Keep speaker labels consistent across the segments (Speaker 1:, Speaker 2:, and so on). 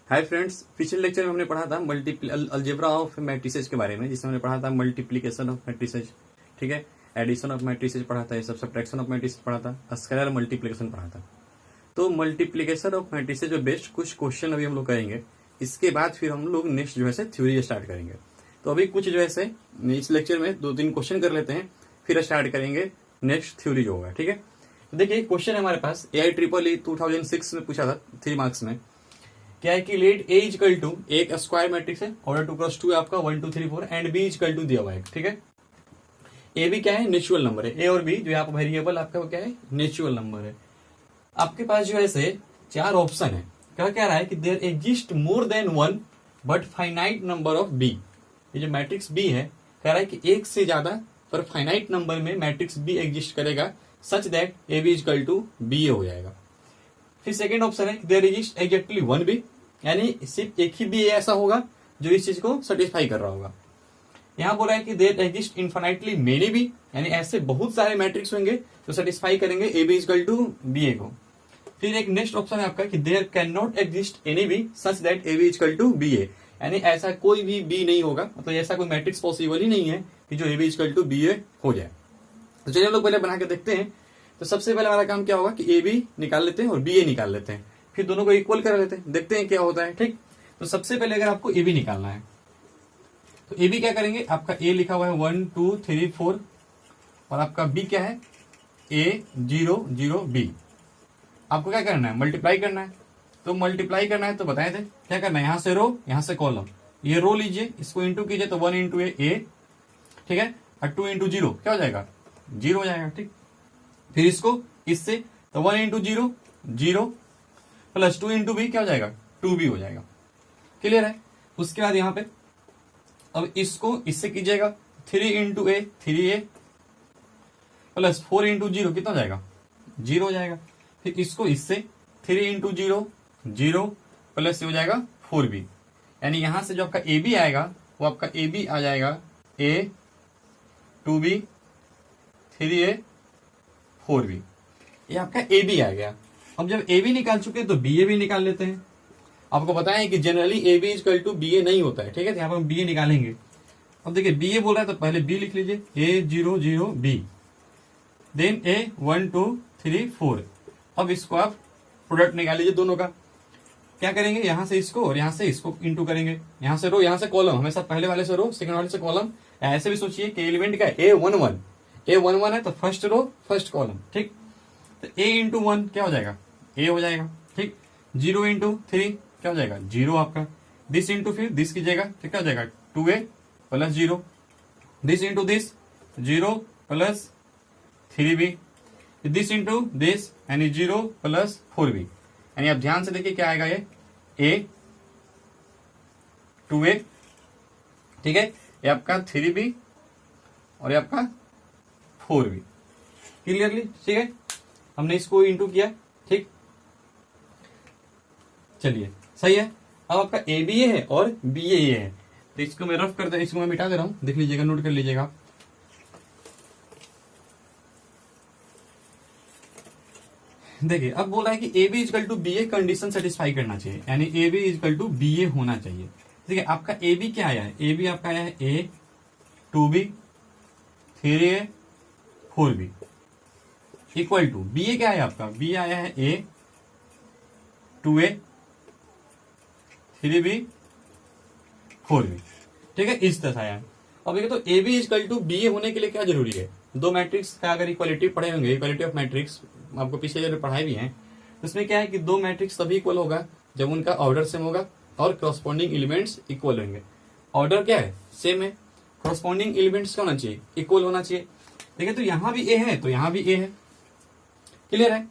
Speaker 1: Hi friends, पिछले lecture में हमने पढ़ा था मल्टीपल अलजेब्रा ऑफ मैट्रिसेस के बारे में, जिसमें हमने पढ़ा था मल्टीप्लिकेशन ऑफ मैट्रिसेस, ठीक है, एडिशन ऑफ मैट्रिसेस पढ़ा था, ये सब सब्ट्रैक्शन ऑफ मैट्रिसेस पढ़ा था, स्केलर मल्टीप्लिकेशन पढ़ा था। तो मल्टीप्लिकेशन ऑफ मैट्रिसेस जो बेस्ट कुछ क्वेश्चन अभी हम लोग करेंगे, इसके बाद फिर हम लोग नेक्स्ट जो है थ्योरी स्टार्ट करेंगे। तो अभी कुछ जो है इस लेक्चर में 2-3 क्वेश्चन कर लेते हैं, फिर स्टार्ट करेंगे नेक्स्ट थ्योरी जो होगा, ठीक है। देखिए क्वेश्चन है हमारे पास AIEEE 2006 में पूछा था 3 मार्क्स में। क्या है कि लेट A इजकल टू एक स्क्वायर मैट्रिक्स है, ऑर्डर 2 क्रॉस 2 है आपका 1 2 3 4 एंड B इजकल टू दिया हुआ है, ठीक है। ए भी क्या है, नेचुरल नंबर है। ए और बी जो है आपका वेरिएबल आपका क्या है, नेचुरल नंबर है। आपके पास जो है 4 ऑप्शन है। क्या कह रहा है कि there exist more than 1 but finite number of B. ये जो मैट्रिक्स बी है, कह रहा है कि एक से ज्यादा पर फाइनाइट नंबर में मैट्रिक्स बी एग्जिस्ट करेगा such that A B is equal to B A हो जाएगा। फिर सेकेंड ऑप्शन है देयर एग्जिस्ट एग्जैक्टली 1 बी, यानी सिर्फ एक ही बी ऐसा होगा जो इस चीज को सेटिस्फाई कर रहा होगा। यहां बोला है कि there exist infinitely many B, यानी ऐसे बहुत सारे मैट्रिक्स होंगे जो सेटिस्फाई करेंगे A B is equal to B A को। फिर एक नेक्स्ट ऑप्शन है आपका कि there can not exist any B such that A B is equal to B A, यानी ऐसा कोई भी बी नहीं होगा, मतलब ऐसा कोई मैट्रिक्स पॉसिबल ही नहीं है कि जो A B is equal to B A हो जाए। तो चलिए हम लोग पहले बना के देखते हैं। तो सबसे पहले हमारा काम क्या होगा कि ए बी निकाल लेते हैं और बी ए निकाल लेते हैं, फिर दोनों को इक्वल कर लेते हैं, देखते हैं क्या होता है, ठीक। तो सबसे पहले अगर आपको ए बी निकालना है तो ए बी क्या करेंगे, आपका ए लिखा हुआ है 1 2 3 4 और आपका बी क्या है A 0 0 B। आपको क्या करना है, मल्टीप्लाई करना है। तो मल्टीप्लाई करना है तो बताए थे क्या करना है, यहां से रो यहां से कॉलम, ये रो लीजिए, इसको इंटू कीजिए तो 1 इंटू ए, ठीक है, और 2 इंटू 0 क्या हो जाएगा, 0 हो जाएगा, ठीक। फिर इसको इससे तो 1 इंटू 0 0 प्लस 2 इंटू बी क्या हो जाएगा, 2b हो जाएगा, क्लियर है। उसके बाद यहां पे अब इसको इससे कीजिएगा 3 इंटू ए 3a प्लस 4 इंटू 0 कितना हो जाएगा, 0 हो जाएगा। फिर इसको इससे 3 इंटू 0 0 प्लस हो जाएगा 4b, यानी यहां से जो आपका ए बी आएगा वो आपका ए बी आ जाएगा a 2b 3a 4b, ये आपका ए बी आ गया। अब जब ए बी निकाल चुके तो बी ए भी निकाल लेते हैं। आपको पता है कि generally A B is equal to B A नहीं होता है, ठीक है, तो यहाँ पर हम बी ए निकालेंगे। अब देखिए बी ए बोल रहा है तो पहले बी लिख लीजिए, ए 0 0 बी, देन ए 1 2 3 4। अब इसको आप प्रोडक्ट निकाल लीजिए दोनों का। क्या करेंगे, यहां से इसको और यहां से इसको इंटू करेंगे, यहां से रो यहां से कॉलम, हमेशा पहले वाले से रो सेकंड वाले से कॉलम। ऐसे भी सोचिए कि एलिमेंट का ए 1 1 है तो फर्स्ट रो फर्स्ट कॉलम, ठीक। तो ए इंटू 1 क्या हो जाएगा, ए हो जाएगा, ठीक। 0 इंटू 3 क्या हो जाएगा, 0 आपका। दिस इंटू फिर दिस कीजिएगा तो क्या हो जाएगा 2a plus 0, this into this 0 plus 3b, this into this यानी 0 प्लस 4b, यानी आप ध्यान से देखिए क्या आएगा, ये a 2a, ठीक है, ये आपका 3b और ये आपका 4b, क्लियरली, ठीक है। हमने इसको इंटू किया, ठीक, चलिए सही है। अब आपका ए बी ए है और बी ए है, तो इसको मैं रफ कर दे, इसको मैं मिटा दे रहा हूं, देख लीजिएगा, नोट कर लीजिएगा। देखिए अब बोल रहा है कि A B is equal to B A condition satisfy करना चाहिए, यानी A B is equal to B A होना चाहिए। देखिए आपका ए बी क्या आया है, ए बी आपका आया है A 2b 3a 4b equal to B A क्या है आपका, बी आया है ए 2a 3b 4b, ठीक है, इस तरह आया है। अब देखिए तो A B is equal to B A होने के लिए क्या जरूरी है, दो मैट्रिक्स का अगर इक्वालिटी पढ़े होंगे, इक्वालिटी ऑफ मैट्रिक्स आपको पिछले जो पढ़ाए भी हैं, उसमें क्या है कि दो मैट्रिक्स तभी इक्वल होगा जब उनका ऑर्डर सेम होगा और करस्पॉन्डिंग एलिमेंट्स इक्वल होंगे। ऑर्डर क्या है, सेम है, करस्पॉन्डिंग एलिमेंट्स क्या होना चाहिए, इक्वल होना चाहिए। देखिए तो यहां भी ए है तो यहां भी ए है, क्लियर है।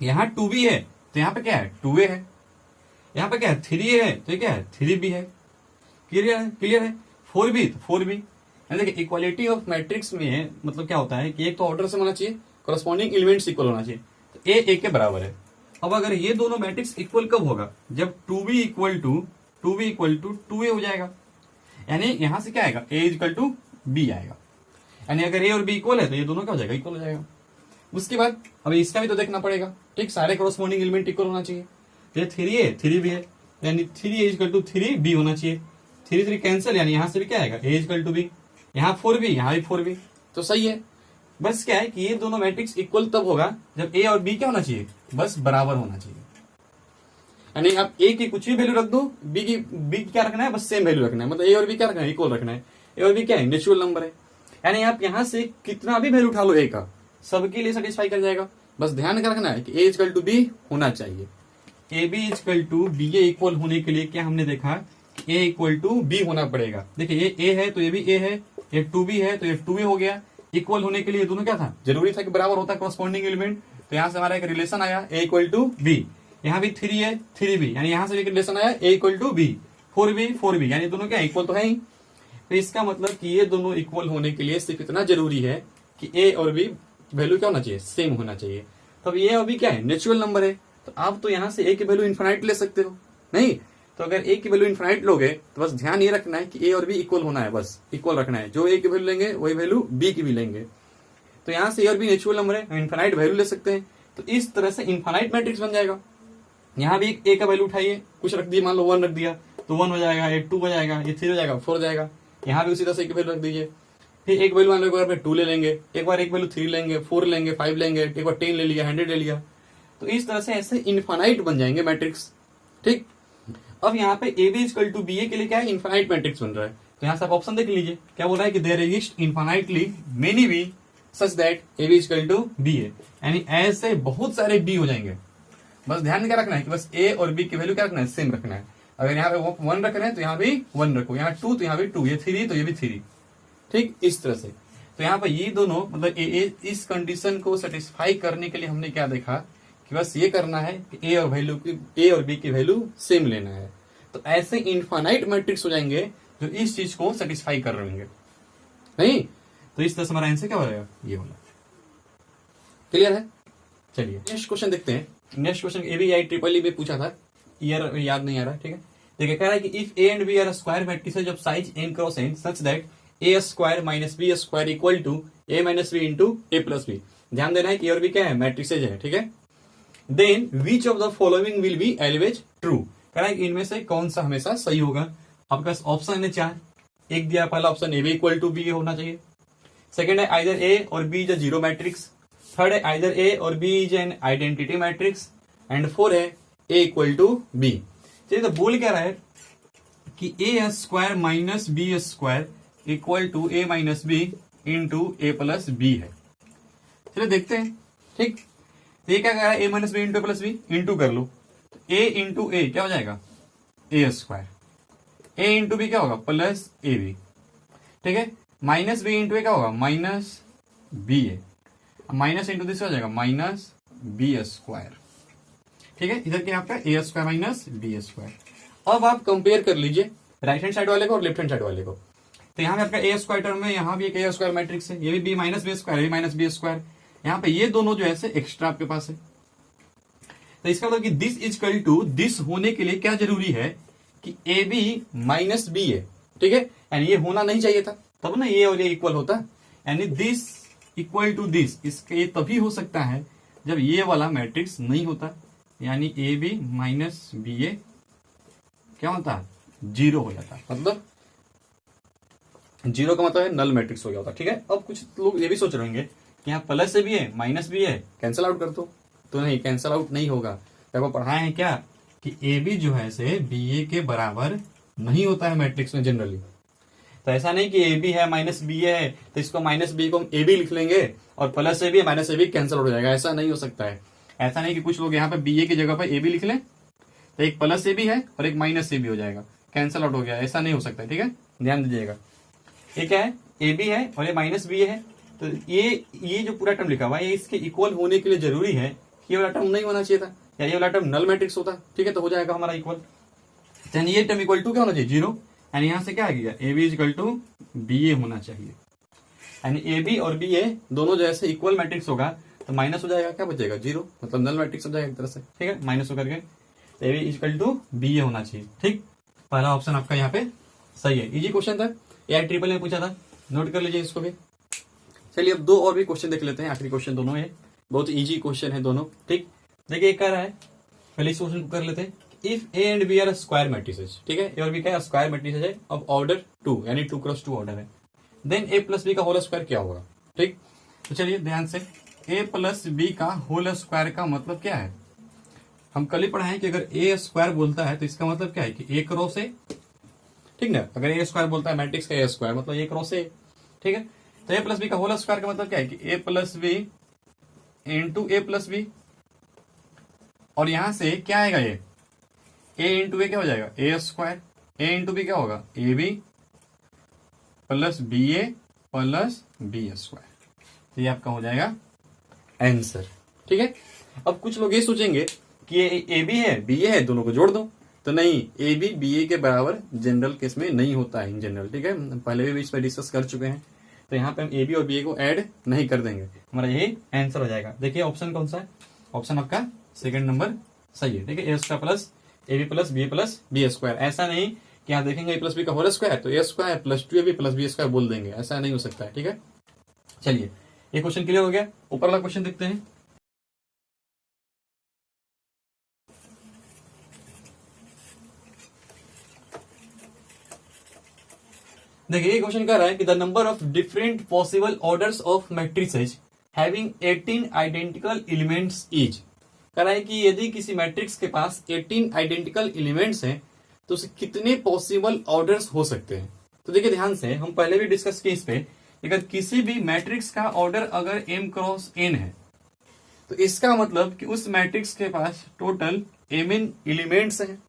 Speaker 1: यहां 2b है तो यहां पे क्या है 2a है, यहां पे क्या है 3a है तो ये क्या है 3b है, क्लियर है, क्लियर है। 4b तो 4b। देखिए इक्वालिटी ऑफ मैट्रिक्स में मतलब क्या होता है कि एक तो ऑर्डर से होना चाहिए, करस्पॉन्डिंग एलिमेंट्स इक्वल होना चाहिए, तो ए के बराबर है। अब अगर ये दोनों मैट्रिक्स इक्वल कब होगा, जब 2b इक्वल टू 2a हो जाएगा, यानी यहां से क्या आएगा, a इक्वल टू b आएगा, यानी अगर ए और बी इक्वल है तो ये दोनों क्या हो जाएगा, इक्वल हो जाएगा। उसके बाद अब इसका भी तो देखना पड़ेगा, ठीक, सारे करस्पॉन्डिंग एलिमेंट इक्वल होना चाहिए। तो ये 3a 3b है, यानी 3A इक्वल टू 3B होना चाहिए। 3 3 कैंसिल, यानी यहां से भी क्या आएगा, A इक्वल टू B, यहाँ 4B, यहाँ भी 4B, तो सही है। बस क्या है कि ये दोनों मैट्रिक्स इक्वल तब होगा जब A और B क्या होना चाहिए, बस बराबर होना चाहिए। यानी आप A की कुछ भी वैल्यू रख दो, B की क्या रखना है, बस सेम वैल्यू रखना है, मतलब A और B क्या रखना है, इक्वल रखना है। A और B क्या है, नेचुरल नंबर है, यानी आप यहां से कितना भी वैल्यू उठा लो A का, सबके लिए सेटिस्फाई कर जाएगा। बस ध्यान क्या रखना है कि A इक्वल टू B होना चाहिए। AB equal to BA equal होने के लिए क्या हमने देखा, A इक्वल टू B होना पड़ेगा। देखिए ये A है तो ये भी A है, ये 2B है तो ये 2A हो गया। इक्वल होने के लिए दोनों क्या था, जरूरी था कि बराबर होता कॉरस्पॉन्डिंग एलिमेंट, तो यहां से हमारा एक रिलेशन आया A इक्वल टू B। यहाँ भी 3 है 3B, यानी यहां से एक रिलेशन आया A equal to B, 4B 4B, यानी दोनों क्या इक्वल तो है ही। तो इसका मतलब कि ये दोनों इक्वल होने के लिए सिर्फ इतना जरूरी है कि A और B वैल्यू क्या होना चाहिए, सेम होना चाहिए। तो अब A और B क्या है, नेचुरल नंबर है, तो आप तो यहां से A की वैल्यू इन्फिनाइट ले सकते हो, नहीं तो अगर A की वैल्यू इन्फिनाइट लोगे तो बस ध्यान ये रखना है कि A और B इक्वल होना है, बस इक्वल रखना है। जो A की वैल्यू लेंगे वही वैल्यू B की भी लेंगे। तो यहां से A और B नेचुरल नंबर है, इन्फिनाइट वैल्यू ले सकते हैं, तो इस तरह से इन्फिनाइट मैट्रिक्स बन जाएगा। यहाँ भी A का वैल्यू उठाइए, कुछ रख दिए, मान लो 1 रख दिया तो 1 हो जाएगा, ये 2 हो जाएगा, ये 3 हो जाएगा, 4 हो जाएगा। यहाँ भी उसी तरह से एक वैल्यू रख दीजिए, फिर एक वैल्यू मान लो, एक बार 2 ले लेंगे, एक बार एक वैल्यू 3 लेंगे, 4 लेंगे, 5 लेंगे, एक बार 10 ले लिया, 100 ले लिया, तो इस तरह से ऐसे इन्फिनाइट बन जाएंगे मैट्रिक्स। ठीक, अब यहाँ पे AB इक्वल टू BA के लिए क्या है, इन्फिनाइट मैट्रिक्स बन रहा है। तो यहाँ से आप ऑप्शन देख लीजिए, क्या बोल रहा है कि there exist infinitely many B such that AB equal to BA, यानी ऐसे बहुत सारे B हो जाएंगे। बस ध्यान क्या रखना है कि बस A और B की वैल्यू क्या रखना है, सेम रखना है। अगर यहाँ पे 1 रख रहे हैं तो यहाँ भी 1 रखो, यहाँ 2 तो यहाँ भी 2, ये 3 तो ये भी 3। ठीक, इस तरह से। तो यहाँ पर ये दोनों मतलब इस कंडीशन को सेटिस्फाई करने के लिए हमने क्या देखा कि बस ये करना है कि A और B की वैल्यू सेम लेना है। तो ऐसे इनफाइनाइट मैट्रिक्स हो जाएंगे जो इस चीज को सेटिस्फाई कर रहे होंगे, नहीं तो इस तरह से हमारा आंसर क्या हो जाएगा, ये वाला। क्लियर है? चलिए नेक्स्ट क्वेश्चन देखते हैं। नेक्स्ट क्वेश्चन ABI ट्रिपल में पूछा था, ईयर याद नहीं आ रहा, ठीक है। देखिए कह रहा है कि if A and B are square matrices of size n cross n such that A square minus B square equal to A minus B into A plus B। ध्यान देना है कि A और B क्या है, मैट्रिसेज है, ठीक है। Then which of the following will be always true, कह रहा है कि इनमें से कौन सा हमेशा सही होगा। आपके पास ऑप्शन है 4, एक दिया पहला option AB equal to B होना चाहिए, सेकंड है आइदर A और B is a zero matrix, third है आइदर A और B is an identity matrix, and four है A इक्वल टू B। चलिए तो बोल क्या रहा है कि A square minus B square equal to A minus B into A plus B है। चलिए देखते हैं, ठीक। तो ये क्या कह रहा है, A minus B into plus B, into कर लो, A इंटू A क्या हो जाएगा, A square, A into B क्या होगा, प्लस AB, ठीक है। माइनस B इंटू A क्या होगा, minus BA, minus into this हो जाएगा माइनस B स्क्वायर, ठीक है। इधर क्या आपका A square minus B square. अब आप कंपेयर कर लीजिए राइट हैंड साइड वाले को और लेफ्ट हैंड साइड वाले को। तो यहाँ पे आपका A स्क्वायर टर्म में यहाँ भी एक A स्क्वायर मैट्रिक्स है, ये भी B माइनस B स्क्वायर, ये माइनस B स्क्वायर, यहाँ पे ये दोनों जो है एक्स्ट्रा आपके पास है। तो इसका मतलब कि दिस इजकल टू दिस होने के लिए क्या जरूरी है कि AB माइनस B है, ठीक है। यानी ये होना नहीं चाहिए था, तब ना ये और ये इक्वल होता, यानी दिस इक्वल टू दिस, इसके ये तभी हो सकता है जब ये वाला मैट्रिक्स नहीं होता, यानी AB माइनस BA क्या होता, जीरो हो जाता, मतलब जीरो का मतलब है नल मैट्रिक्स हो गया होता, ठीक है। अब कुछ लोग ये भी सोच रहे होंगे कि यहाँ प्लस से भी है माइनस भी है, कैंसिल आउट कर दो, तो नहीं, कैंसिल आउट नहीं होगा। देखो पढ़ाए हैं क्या कि AB जो है से BA के बराबर नहीं होता है मैट्रिक्स में जनरली। तो ऐसा नहीं कि AB है माइनस BA है तो इसको माइनस B को हम AB लिख लेंगे और प्लस से भी माइनस से भी कैंसिल आउट हो जाएगा, ऐसा नहीं हो सकता है। ऐसा नहीं कि कुछ लोग यहाँ पे BA की जगह पे AB लिख लें तो एक प्लस AB है और एक माइनस AB हो जाएगा, कैंसिल आउट हो गया, ऐसा नहीं हो सकता, ठीक है। ध्यान दीजिएगा, ये क्या है, AB है और ये माइनस BA है, तो ये जो पूरा टर्म लिखा हुआ है ये इसके इक्वल होने के लिए जरूरी है कि ये वाला टर्म नहीं होना चाहिए था, या ये वाला टर्म नल मैट्रिक्स होता, ठीक है, तो हो जाएगा हमारा इक्वल। यानी ये टर्म इक्वल टू क्या होना चाहिए, जीरो, यानी यहां से क्या आ गया, AB इक्वल टू BA होना चाहिए। यानी AB और BA दोनों जो ऐसे इक्वल मैट्रिक्स होगा तो माइनस हो जाएगा, क्या बचेगा, जीरो, मतलब नल मैट्रिक्स हो जाएगा एक तरह से, ठीक है, माइनस होकर के। तो AB इक्वल टू BA होना चाहिए, ठीक। पहला ऑप्शन आपका यहाँ पे सही है, इजी क्वेश्चन था, AI ट्रिपल में पूछा था, नोट कर लीजिए इसको भी। चलिए अब दो और भी क्वेश्चन देख लेते हैं, आखिरी क्वेश्चन दोनों है, बहुत इजी क्वेश्चन है दोनों, ठीक। देखिए कह रहा है, पहले इस क्वेश्चन को कर लेते हैं, if A and B are square matrices, ठीक है, ए और बी का स्क्वायर मैट्रिसेस है, अब ऑर्डर 2 यानी 2x2 ऑर्डर है, देन ए प्लस बी का होल स्क्वायर क्या होगा। ठीक, तो चलिए ध्यान से, ए प्लस बी का होल स्क्वायर का मतलब क्या है, हम कल ही पढ़ा है कि अगर ए स्क्वायर बोलता है तो इसका मतलब क्या है कि एक रो से, ठीक ना, अगर ए स्क्वायर बोलता है मैट्रिक्स का ए स्क्वायर मतलब एक रो से, ठीक है, तो ए प्लस बी का होल स्क्वायर का मतलब क्या है कि ए प्लस बी इंटू ए प्लस बी, और यहां से क्या आएगा, ये ए इंटू ए क्या हो जाएगा A square, A into B क्या होगा A B plus B A plus B square, तो ये आपका हो जाएगा आंसर। ठीक है, अब कुछ लोग ये सोचेंगे कि ये ए बी है बी ए है, दोनों को जोड़ दो, तो नहीं, ए बी बी ए के बराबर जनरल केस में नहीं होता है इन जनरल। ठीक है, पहले भी इस पर डिस्कस कर चुके हैं, तो यहाँ पे हम ए बी और बी ए को ऐड नहीं कर देंगे, हमारा यही आंसर हो जाएगा। देखिए ऑप्शन कौन सा है, ऑप्शन आपका सेकंड नंबर सही है। ठीक है, A square plus A B plus B square, ऐसा नहीं कि यहाँ देखेंगे ए प्लस बी का होल स्क्वायर तो A square plus 2ab plus B square बोल देंगे, ऐसा नहीं हो सकता है। ठीक है, चलिए ये क्वेश्चन क्लियर हो गया, ऊपर वाला क्वेश्चन देखते हैं। देखिए ये क्वेश्चन कह रहा है कि the number of different possible orders of matrices having 18 identical elements is, कह रहा है कि यदि किसी मैट्रिक्स के पास 18 आइडेंटिकल एलिमेंट्स हैं तो उसे कितने पॉसिबल ऑर्डर्स हो सकते हैं। तो देखिए ध्यान से, हम पहले भी डिस्कस किए इस पे, अगर किसी भी मैट्रिक्स का ऑर्डर अगर m क्रॉस n है तो इसका मतलब कि उस मैट्रिक्स के पास टोटल mn एलिमेंट्स हैं।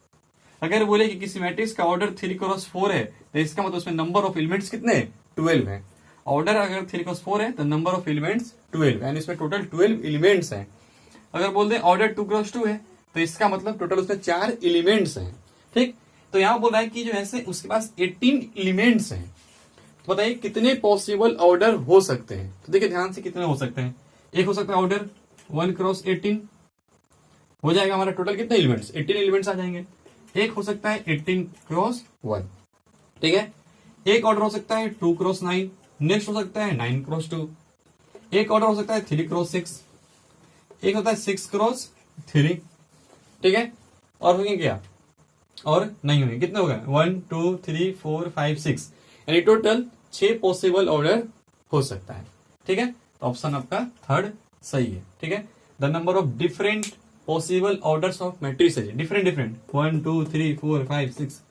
Speaker 1: अगर बोले कि किसी मैट्रिक्स का ऑर्डर 3 क्रॉस 4 है तो इसका मतलब उसमें नंबर ऑफ एलिमेंट्स कितने 12 है। ऑर्डर अगर 3 क्रॉस 4 है तो नंबर ऑफ एलिमेंट्स 12, यानी इसमें टोटल 12 एलिमेंट्स हैं। अगर बोल दें ऑर्डर 2 क्रॉस 2 है तो इसका मतलब टोटल उसमें 4 एलिमेंट्स हैं। ठीक, तो यहां बोल रहा है कि जो ऐसे उसके पास 18 एलिमेंट्स हैं, तो बताइए कितने पॉसिबल ऑर्डर हो सकते हैं। तो देखिए ध्यान से, कितने हो सकते हैं, एक हो सकता है ऑर्डर 1 क्रॉस 18, हो जाएगा हमारा टोटल कितने एलिमेंट्स 18 एलिमेंट्स आ जाएंगे। एक हो सकता है 18 क्रॉस 1, ठीक है, एक ऑर्डर हो सकता है 2 क्रॉस 9, नेक्स्ट हो सकता है 9 क्रॉस 2, एक ऑर्डर हो सकता है 3 क्रॉस 6, एक होता है 6 क्रॉस 3, ठीक है, और होंगे क्या, और नहीं होंगे, कितने हो गए 1 2 3 4 5 6, यानी टोटल 6 पॉसिबल ऑर्डर हो सकता है। ठीक है, ऑप्शन आपका थर्ड सही है। ठीक है, the number of different possible orders of matrices, different 1 2 3 4 5 6,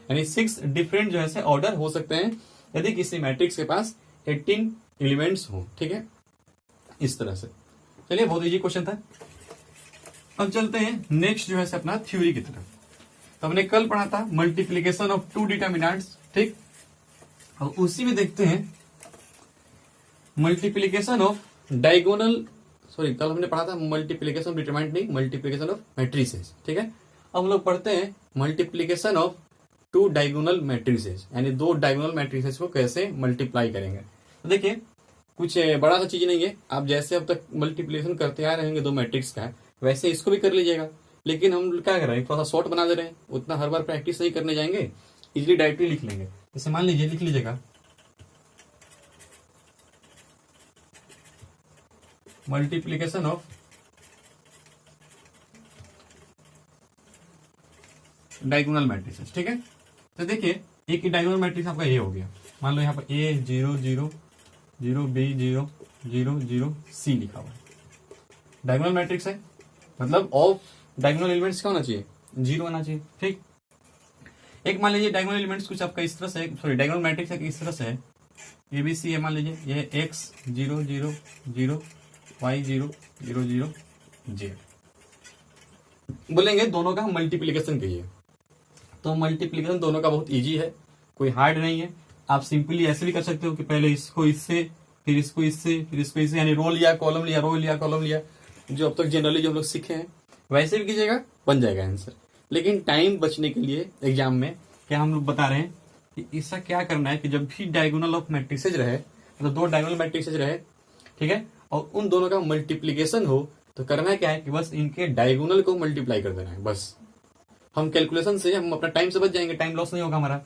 Speaker 1: यानी 6 डिफरेंट जो है ऑर्डर हो सकते हैं यदि किसी मैट्रिक्स के पास 18 एलिमेंट्स हो। ठीक है, इस तरह से। चलिए बहुत इजी क्वेश्चन था। अब चलते हैं नेक्स्ट जो है अपना थ्योरी की तरफ। तो हमने कल पढ़ा था मल्टीप्लीकेशन ऑफ 2 डिटर्मिनेंट्स, ठीक, और उसी में देखते हैं मल्टीप्लीकेशन ऑफ डायगोनल, सॉरी कल हमने पढ़ा था मल्टीप्लीकेशन ऑफ डिटरमिनेंट नहीं, मल्टीप्लीकेशन ऑफ मैट्रिसेस। ठीक है, अब हम लोग पढ़ते हैं मल्टीप्लीकेशन ऑफ 2 डायगोनल मैट्रिसेस, यानी 2 डायगोनल मैट्रिसेस को कैसे मल्टीप्लाई करेंगे। तो देखिए कुछ बड़ा सा चीज नहीं है, आप जैसे अब तक मल्टीप्लीकेशन करते आ रहेंगे 2 मैट्रिक्स का, वैसे इसको भी कर लीजिएगा, लेकिन हम क्या कर रहे हैं थोड़ा सा शॉर्ट बना दे रहे हैं, उतना हर बार प्रैक्टिस नहीं करने जाएंगे, इजिली डायरेक्टली लिख लेंगे। जैसे मान लीजिए, लिख लीजिएगा मल्टीप्लीकेशन ऑफ डायगोनल मैट्रिसेस। ठीक है, तो देखिए एक डायगोनल मैट्रिक्स आपका ये हो गया, मान लो यहाँ पर A 0 0 0 B 0 0 0 C लिखा हुआ है, डायगोनल मैट्रिक्स है, मतलब ऑफ डायगोनल एलिमेंट्स क्या होना चाहिए 0 आना चाहिए। ठीक, एक मान लीजिए डायगोनल एलिमेंट्स कुछ आपका इस तरह से, सॉरी डायगोनल मैट्रिक्स इस तरह से है, ABC है, मान लीजिए ये X 0 0 0 Y 0 0 0 Z, बोलेंगे दोनों का मल्टीप्लीकेशन कीजिए। तो मल्टीप्लीकेशन दोनों का बहुत इजी है, कोई हार्ड नहीं है। आप सिंपली ऐसे भी कर सकते हो कि पहले इसको इससे, फिर इसको इससे, फिर इसको इससे, यानी रो लिया कॉलम लिया, रो लिया कॉलम लिया, जो अब तक जनरली जो हम लोग सीखे हैं वैसे भी कीजिएगा, बन जाएगा आंसर। लेकिन टाइम बचने के लिए एग्जाम में क्या हम लोग बता रहे हैं कि इसका क्या करना है कि जब भी डायगोनल ऑफ मैट्रिसेज रहे, मतलब 2 डायगोनल मैट्रिसेज रहे, ठीक है, और उन दोनों का मल्टीप्लीकेशन हो, तो करना क्या है कि बस इनके डायगोनल को मल्टीप्लाई कर देना है। बस हम कैलकुलेशन से हम अपना टाइम से बच जाएंगे, टाइम लॉस नहीं होगा हमारा।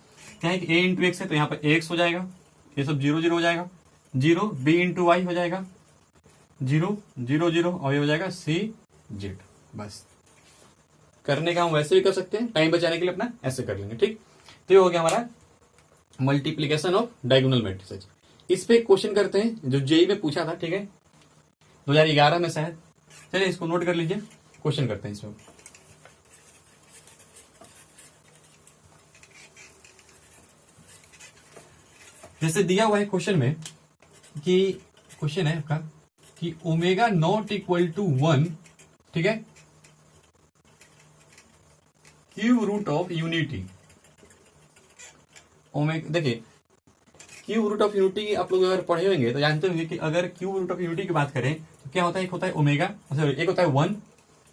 Speaker 1: क्या है कि A इंटू एक्स है तो यहाँ पर AX हो जाएगा, ये सब 0 0 हो जाएगा, 0 B इंटू वाई हो जाएगा 0 0 0, और ये हो जाएगा C Z, बस करने का हम वैसे भी कर सकते हैं, टाइम बचाने के लिए अपना ऐसे कर लेंगे। ठीक, तो ये हो गया हमारा मल्टीप्लीकेशन ऑफ डायगोनल मैट्रिसेज। इस पे क्वेश्चन करते हैं जो जेई में पूछा था, ठीक है 2011 में शायद। चलिए इसको नोट कर लीजिए, क्वेश्चन करते हैं इसमें। जैसे दिया हुआ है क्वेश्चन में कि क्वेश्चन है आपका कि ओमेगा नॉट इक्वल टू 1, ठीक है, cube root of unity. Omega देखिए क्यूब रूट ऑफ यूनिटी आप लोग अगर पढ़े होंगे तो जानते होंगे कि अगर क्यूब रूट ऑफ यूनिटी की बात करें तो क्या होता है, एक होता है ओमेगा, एक होता है 1,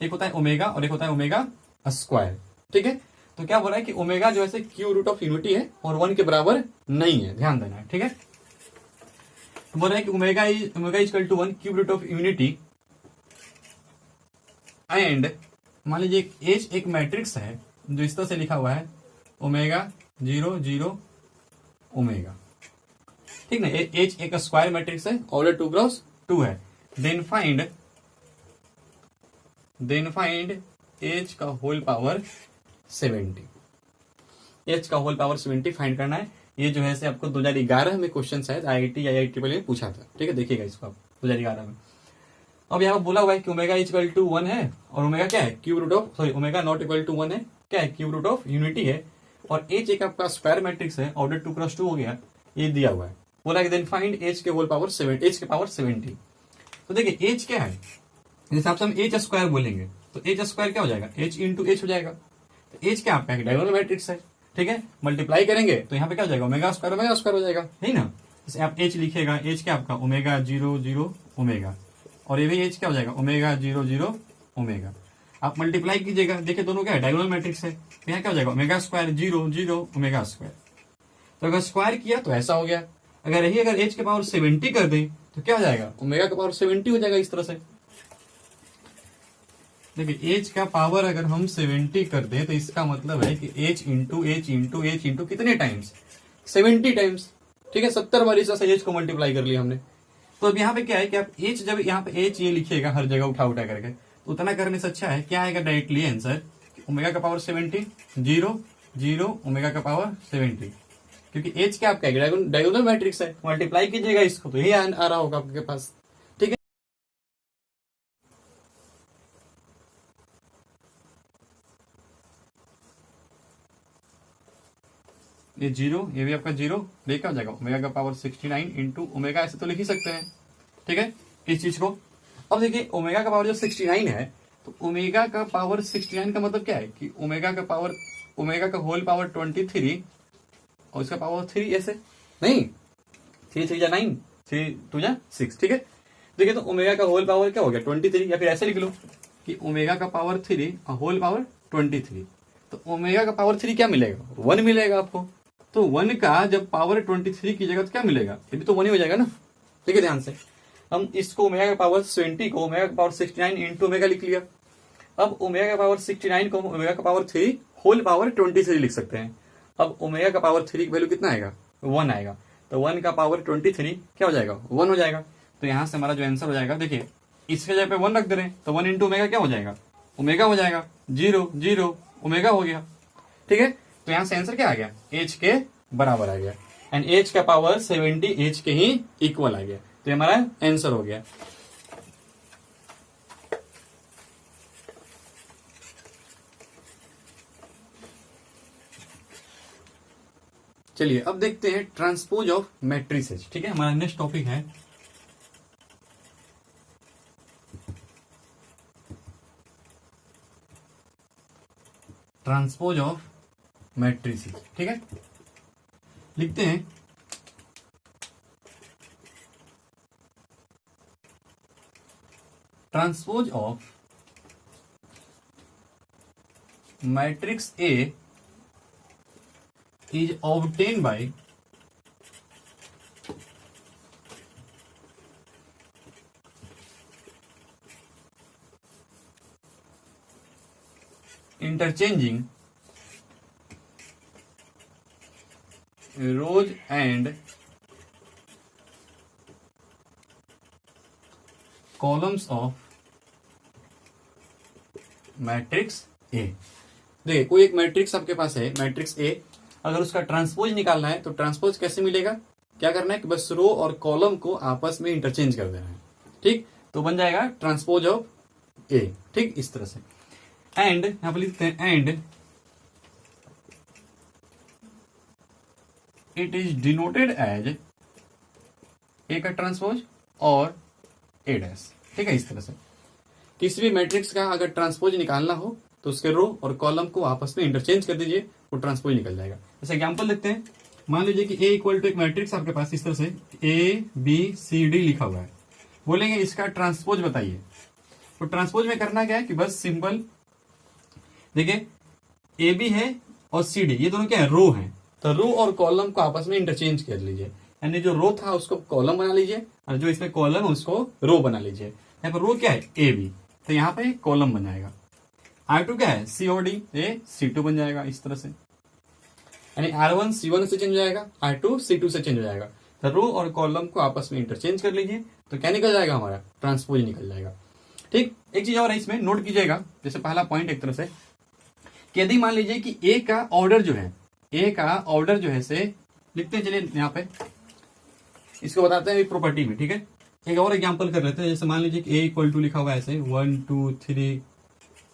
Speaker 1: एक होता है ओमेगा और एक होता है ओमेगा स्क्वायर। ठीक है, तो क्या बोल रहा है कि ओमेगा जो है क्यूब रूट ऑफ यूनिटी है और 1 के बराबर नहीं है, ध्यान देना है। ठीक है, तो बोल रहा है कि omega equal to 1 cube root of unity and मान लीजिए एच एक मैट्रिक्स है जो इस तरह से लिखा हुआ है ओमेगा 0 0 ओमेगा, ठीक ना। एच एक स्क्वायर मैट्रिक्स है, ऑर्डर 2 क्रॉस 2 है। देन फाइंड एच का होल पावर 70, एच का होल पावर 70 फाइंड करना है। ये जो है आपको 2011 में क्वेश्चन शायद IIT या IIT में पूछा था। ठीक है, देखिएगा इसको आप 2011 में। अब यहाँ बोला हुआ है कि ओमेगा इक्वल टू 1 है और ओमेगा क्या है, cube root of, sorry omega not equal to 1 है, क्या है, क्यूब रूट ऑफ यूनिटी है, और एच एक आपका स्क्वायर मैट्रिक्स है, ऑर्डर 2 क्रॉस 2 हो गया, ये दिया हुआ है। बोला कि देन फाइंड एच के होल पावर 7, एच के पावर 70। तो देखिए एच क्या है, जिस हिसाब से हम एच स्क्वायर बोलेंगे तो एच स्क्वायर क्या हो जाएगा, एच इंटू एच हो जाएगा। तो एच क्या आपका डायगोनल मैट्रिक्स है, ठीक है, मल्टीप्लाई करेंगे तो यहाँ पे क्या हो जाएगा, ओमेगा स्क्वायर हो जाएगा, है ना। जैसे आप एच लिखेगा, एच क्या आपका ओमेगा 0 0 ओमेगा, और ये भी एच क्या हो जाएगा ओमेगा 0 0 ओमेगा। आप मल्टीप्लाई कीजिएगा, देखिए दोनों क्या है, डायगोनल मैट्रिक्स है, तो यहाँ क्या हो जाएगा ओमेगा स्क्वायर 0 0 ओमेगा स्क्वायर। तो अगर स्क्वायर किया तो ऐसा हो गया, अगर यही अगर एच के पावर 70 कर दें तो क्या हो जाएगा, ओमेगा का पावर 70 हो जाएगा, इस तरह से। देखिए एच का पावर अगर हम 70 कर दें तो इसका मतलब है कि H into H into H into कितने टाइम्स, 70 टाइम्स। ठीक है, 70 बार इस तरह से एच को मल्टीप्लाई कर लिया हमने। तो अब यहाँ पे क्या है कि आप एच, जब यहाँ पे एच ये लिखिएगा हर जगह उठा उठा करके, तो उतना करने से अच्छा है क्या आएगा डायरेक्टली आंसर, ओमेगा का पावर 70 0 0 ओमेगा का पावर 70, क्योंकि एच क्या आपका डायगोनल मैट्रिक्स है, मल्टीप्लाई कीजिएगा इसको तो यही आ रहा होगा आपके पास। ठीक है, ये 0, ये भी आपका 0, देखा हो जाएगा ओमेगा का पावर 69 इंटू ओमेगा, ऐसे तो लिख ही सकते हैं। ठीक है, इस चीज को अब देखिए ओमेगा का पावर जो 69 है, तो ओमेगा का पावर 69 का मतलब क्या है कि ओमेगा का पावर, ओमेगा का होल पावर 23 और इसका पावर 3, ऐसे नहीं, 3 3 जा 9, 3 2 जा 6। ठीक है, देखिए तो ओमेगा का होल पावर क्या हो गया 23, या फिर ऐसे लिख लो कि ओमेगा का पावर 3 और होल पावर 23। तो ओमेगा का पावर 3 क्या मिलेगा, 1 मिलेगा आपको। तो 1 का जब पावर 23 कीजिएगा तो क्या मिलेगा, ये भी तो 1 ही हो जाएगा ना। ठीक है, ध्यान से हम इसको ओमेगा का पावर 20 को ओमेगा का पावर 69 इंटू ओमेगा लिख लिया। अब ओमेगा का पावर 69 को ओमेगा का पावर 3 होल पावर 23 लिख सकते हैं। अब ओमेगा का पावर 3 की वैल्यू कितना आएगा, 1 आएगा, तो 1 का पावर 23 क्या हो जाएगा, 1 हो जाएगा। तो यहां से हमारा जो आंसर हो जाएगा, देखिए इसके जगह पे 1 रख दे रहे हैं तो 1 इंटू ओमेगा क्या हो जाएगा, ओमेगा हो जाएगा, 0 0 ओमेगा हो गया। ठीक है, तो यहां से आंसर क्या आ गया, एच के बराबर आ गया, एंड एच का पावर 70 एच के ही इक्वल आ गया। तो ये हमारा आंसर हो गया। चलिए अब देखते हैं ट्रांसपोज ऑफ मैट्रिसेस। ठीक है, हमारा नेक्स्ट टॉपिक है ट्रांसपोज ऑफ मैट्रिसेस। ठीक है, लिखते हैं transpose of matrix A is obtained by interchanging rows and columns of matrix ए। देखिए कोई एक मैट्रिक्स आपके पास है, मैट्रिक्स ए, अगर उसका ट्रांसपोज निकालना है तो ट्रांसपोज कैसे मिलेगा, क्या करना है कि बस रो और कॉलम को आपस में इंटरचेंज कर देना है, ठीक, तो बन जाएगा ट्रांसपोज ऑफ ए, ठीक, इस तरह से। एंड यहां पर लिखते हैं and it is denoted as A का ट्रांसपोज और ए डैश, ठीक है, इस तरह से। किसी भी मैट्रिक्स का अगर ट्रांसपोज निकालना हो तो उसके रो और कॉलम को आपस में इंटरचेंज कर दीजिए, वो ट्रांसपोज निकल जाएगा। जैसे एग्जांपल देखते हैं, मान लीजिए कि ए इक्वल टू एक मैट्रिक्स आपके पास इस तरह से ए बी सी डी लिखा हुआ है, बोलेंगे इसका ट्रांसपोज बताइए। तो ट्रांसपोज में करना क्या है कि बस सिंपल देखिए ए बी है और सी डी, ये दोनों क्या है, रो है, तो रो और कॉलम को आपस में इंटरचेंज कर लीजिए, यानी जो रो था उसको कॉलम बना लीजिए और जो इसमें कॉलम है उसको रो बना लीजिए। यहाँ पर रो क्या है, ए बी, तो यहाँ पे कॉलम बन जाएगा। R2 क्या है, सी और डी, ये C2 बन जाएगा इस तरह से, यानी R1 C1 से चेंज हो जाएगा, R2 C2 से चेंज हो जाएगा। तो रो और कॉलम को आपस में इंटरचेंज कर लीजिए, तो क्या निकल जाएगा, हमारा ट्रांसपोज निकल जाएगा, ठीक। एक चीज और है इसमें नोट कीजिएगा, जैसे पहला पॉइंट एक तरह से कि यदि मान लीजिए कि ए का ऑर्डर जो है, ए का ऑर्डर जो है से लिखते हैं, चलिए यहाँ पे इसको बताते हैं प्रॉपर्टी में, ठीक है। एक और एग्जांपल कर लेते हैं, जैसे मान लीजिए कि ए इक्वल टू लिखा हुआ है ऐसे 1 2 3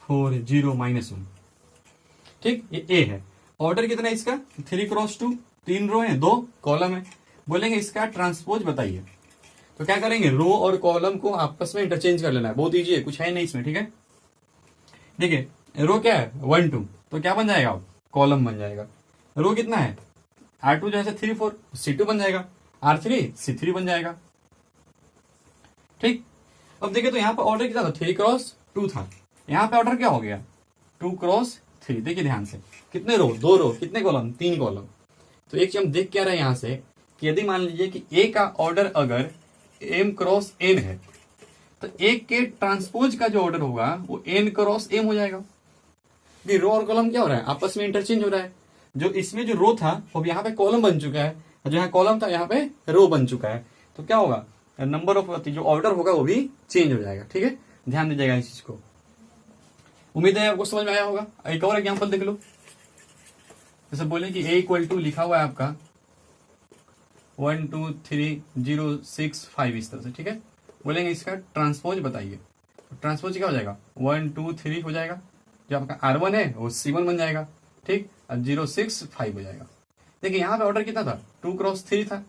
Speaker 1: 4 0 -1, ठीक, ये ए है। ऑर्डर कितना है इसका, 3x2, 3 रो है 2 कॉलम है, बोलेंगे इसका ट्रांसपोज बताइए। तो क्या करेंगे, रो और कॉलम को आपस में इंटरचेंज कर लेना है, बहुत ईजी है, कुछ है नहीं इसमें, ठीक है। देखिए रो क्या है 1 2, तो क्या बन जाएगा, कॉलम बन जाएगा। रो कितना है R2 जो है 3 4, C2 बन जाएगा, R3 C3 बन जाएगा, ठीक। अब देखिए तो यहाँ पर ऑर्डर कितना था, 3x2 था, यहाँ पे ऑर्डर क्या हो गया 2x3। देखिए ध्यान से, कितने रो, 2 रो, कितने कॉलम, 3 कॉलम। तो एक चीज हम देख क्या रहे हैं यहाँ से कि यदि मान लीजिए कि ए का ऑर्डर अगर m×n है, तो ए के ट्रांसपोज का जो ऑर्डर होगा वो n×m हो जाएगा। रो और कॉलम क्या हो रहा है, आपस में इंटरचेंज हो रहा है। जो इसमें जो रो था वो यहाँ पे कॉलम बन चुका है, और जो यहाँ कॉलम था यहाँ पे रो बन चुका है, तो क्या होगा, नंबर ऑफ जो ऑर्डर होगा वो भी चेंज हो जाएगा, ठीक है। ध्यान दीजिएगा इस चीज को, उम्मीद है आपको समझ में आया होगा। एक और एग्जांपल देख लो, जैसे बोले कि ए इक्वल टू लिखा हुआ है आपका 1 2 3 0 6 5 इस तरह से, ठीक है। बोलेंगे इसका ट्रांसपोज बताइए, तो ट्रांसपोज क्या हो जाएगा 1 2 3 हो जाएगा, जो आपका R1 है वो C1 बन जाएगा, ठीक, और 0 6 5 हो जाएगा। देखिए यहाँ पे ऑर्डर कितना था, 2x3 था,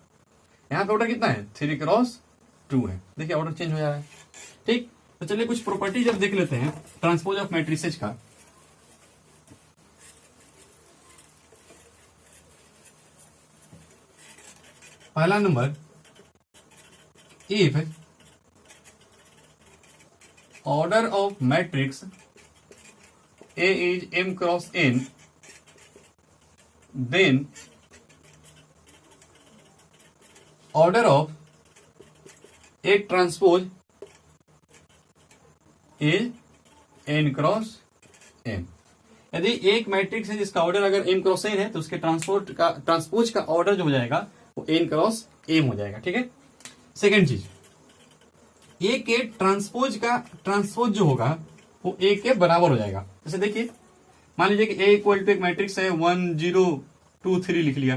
Speaker 1: यहाँ पे ऑर्डर कितना है 3x2 है। देखिए ऑर्डर चेंज हो जा रहा है, ठीक। तो चलिए कुछ प्रॉपर्टी जब देख लेते हैं ट्रांसपोज ऑफ मैट्रिसेज का। पहला number, if order of matrix A is m×n, then order of A transpose is n×m। यदि एक मैट्रिक्स है जिसका ऑर्डर अगर m×n है तो उसके ट्रांसपोज का ऑर्डर जो हो जाएगा वो n×m हो जाएगा, ठीक है। सेकेंड चीज, ए के ट्रांसपोज का ट्रांसपोज जो होगा वो ए के बराबर हो जाएगा। जैसे देखिए मान लीजिए कि ए इक्वल टू एक मैट्रिक्स है 1 0 2 3 लिख लिया,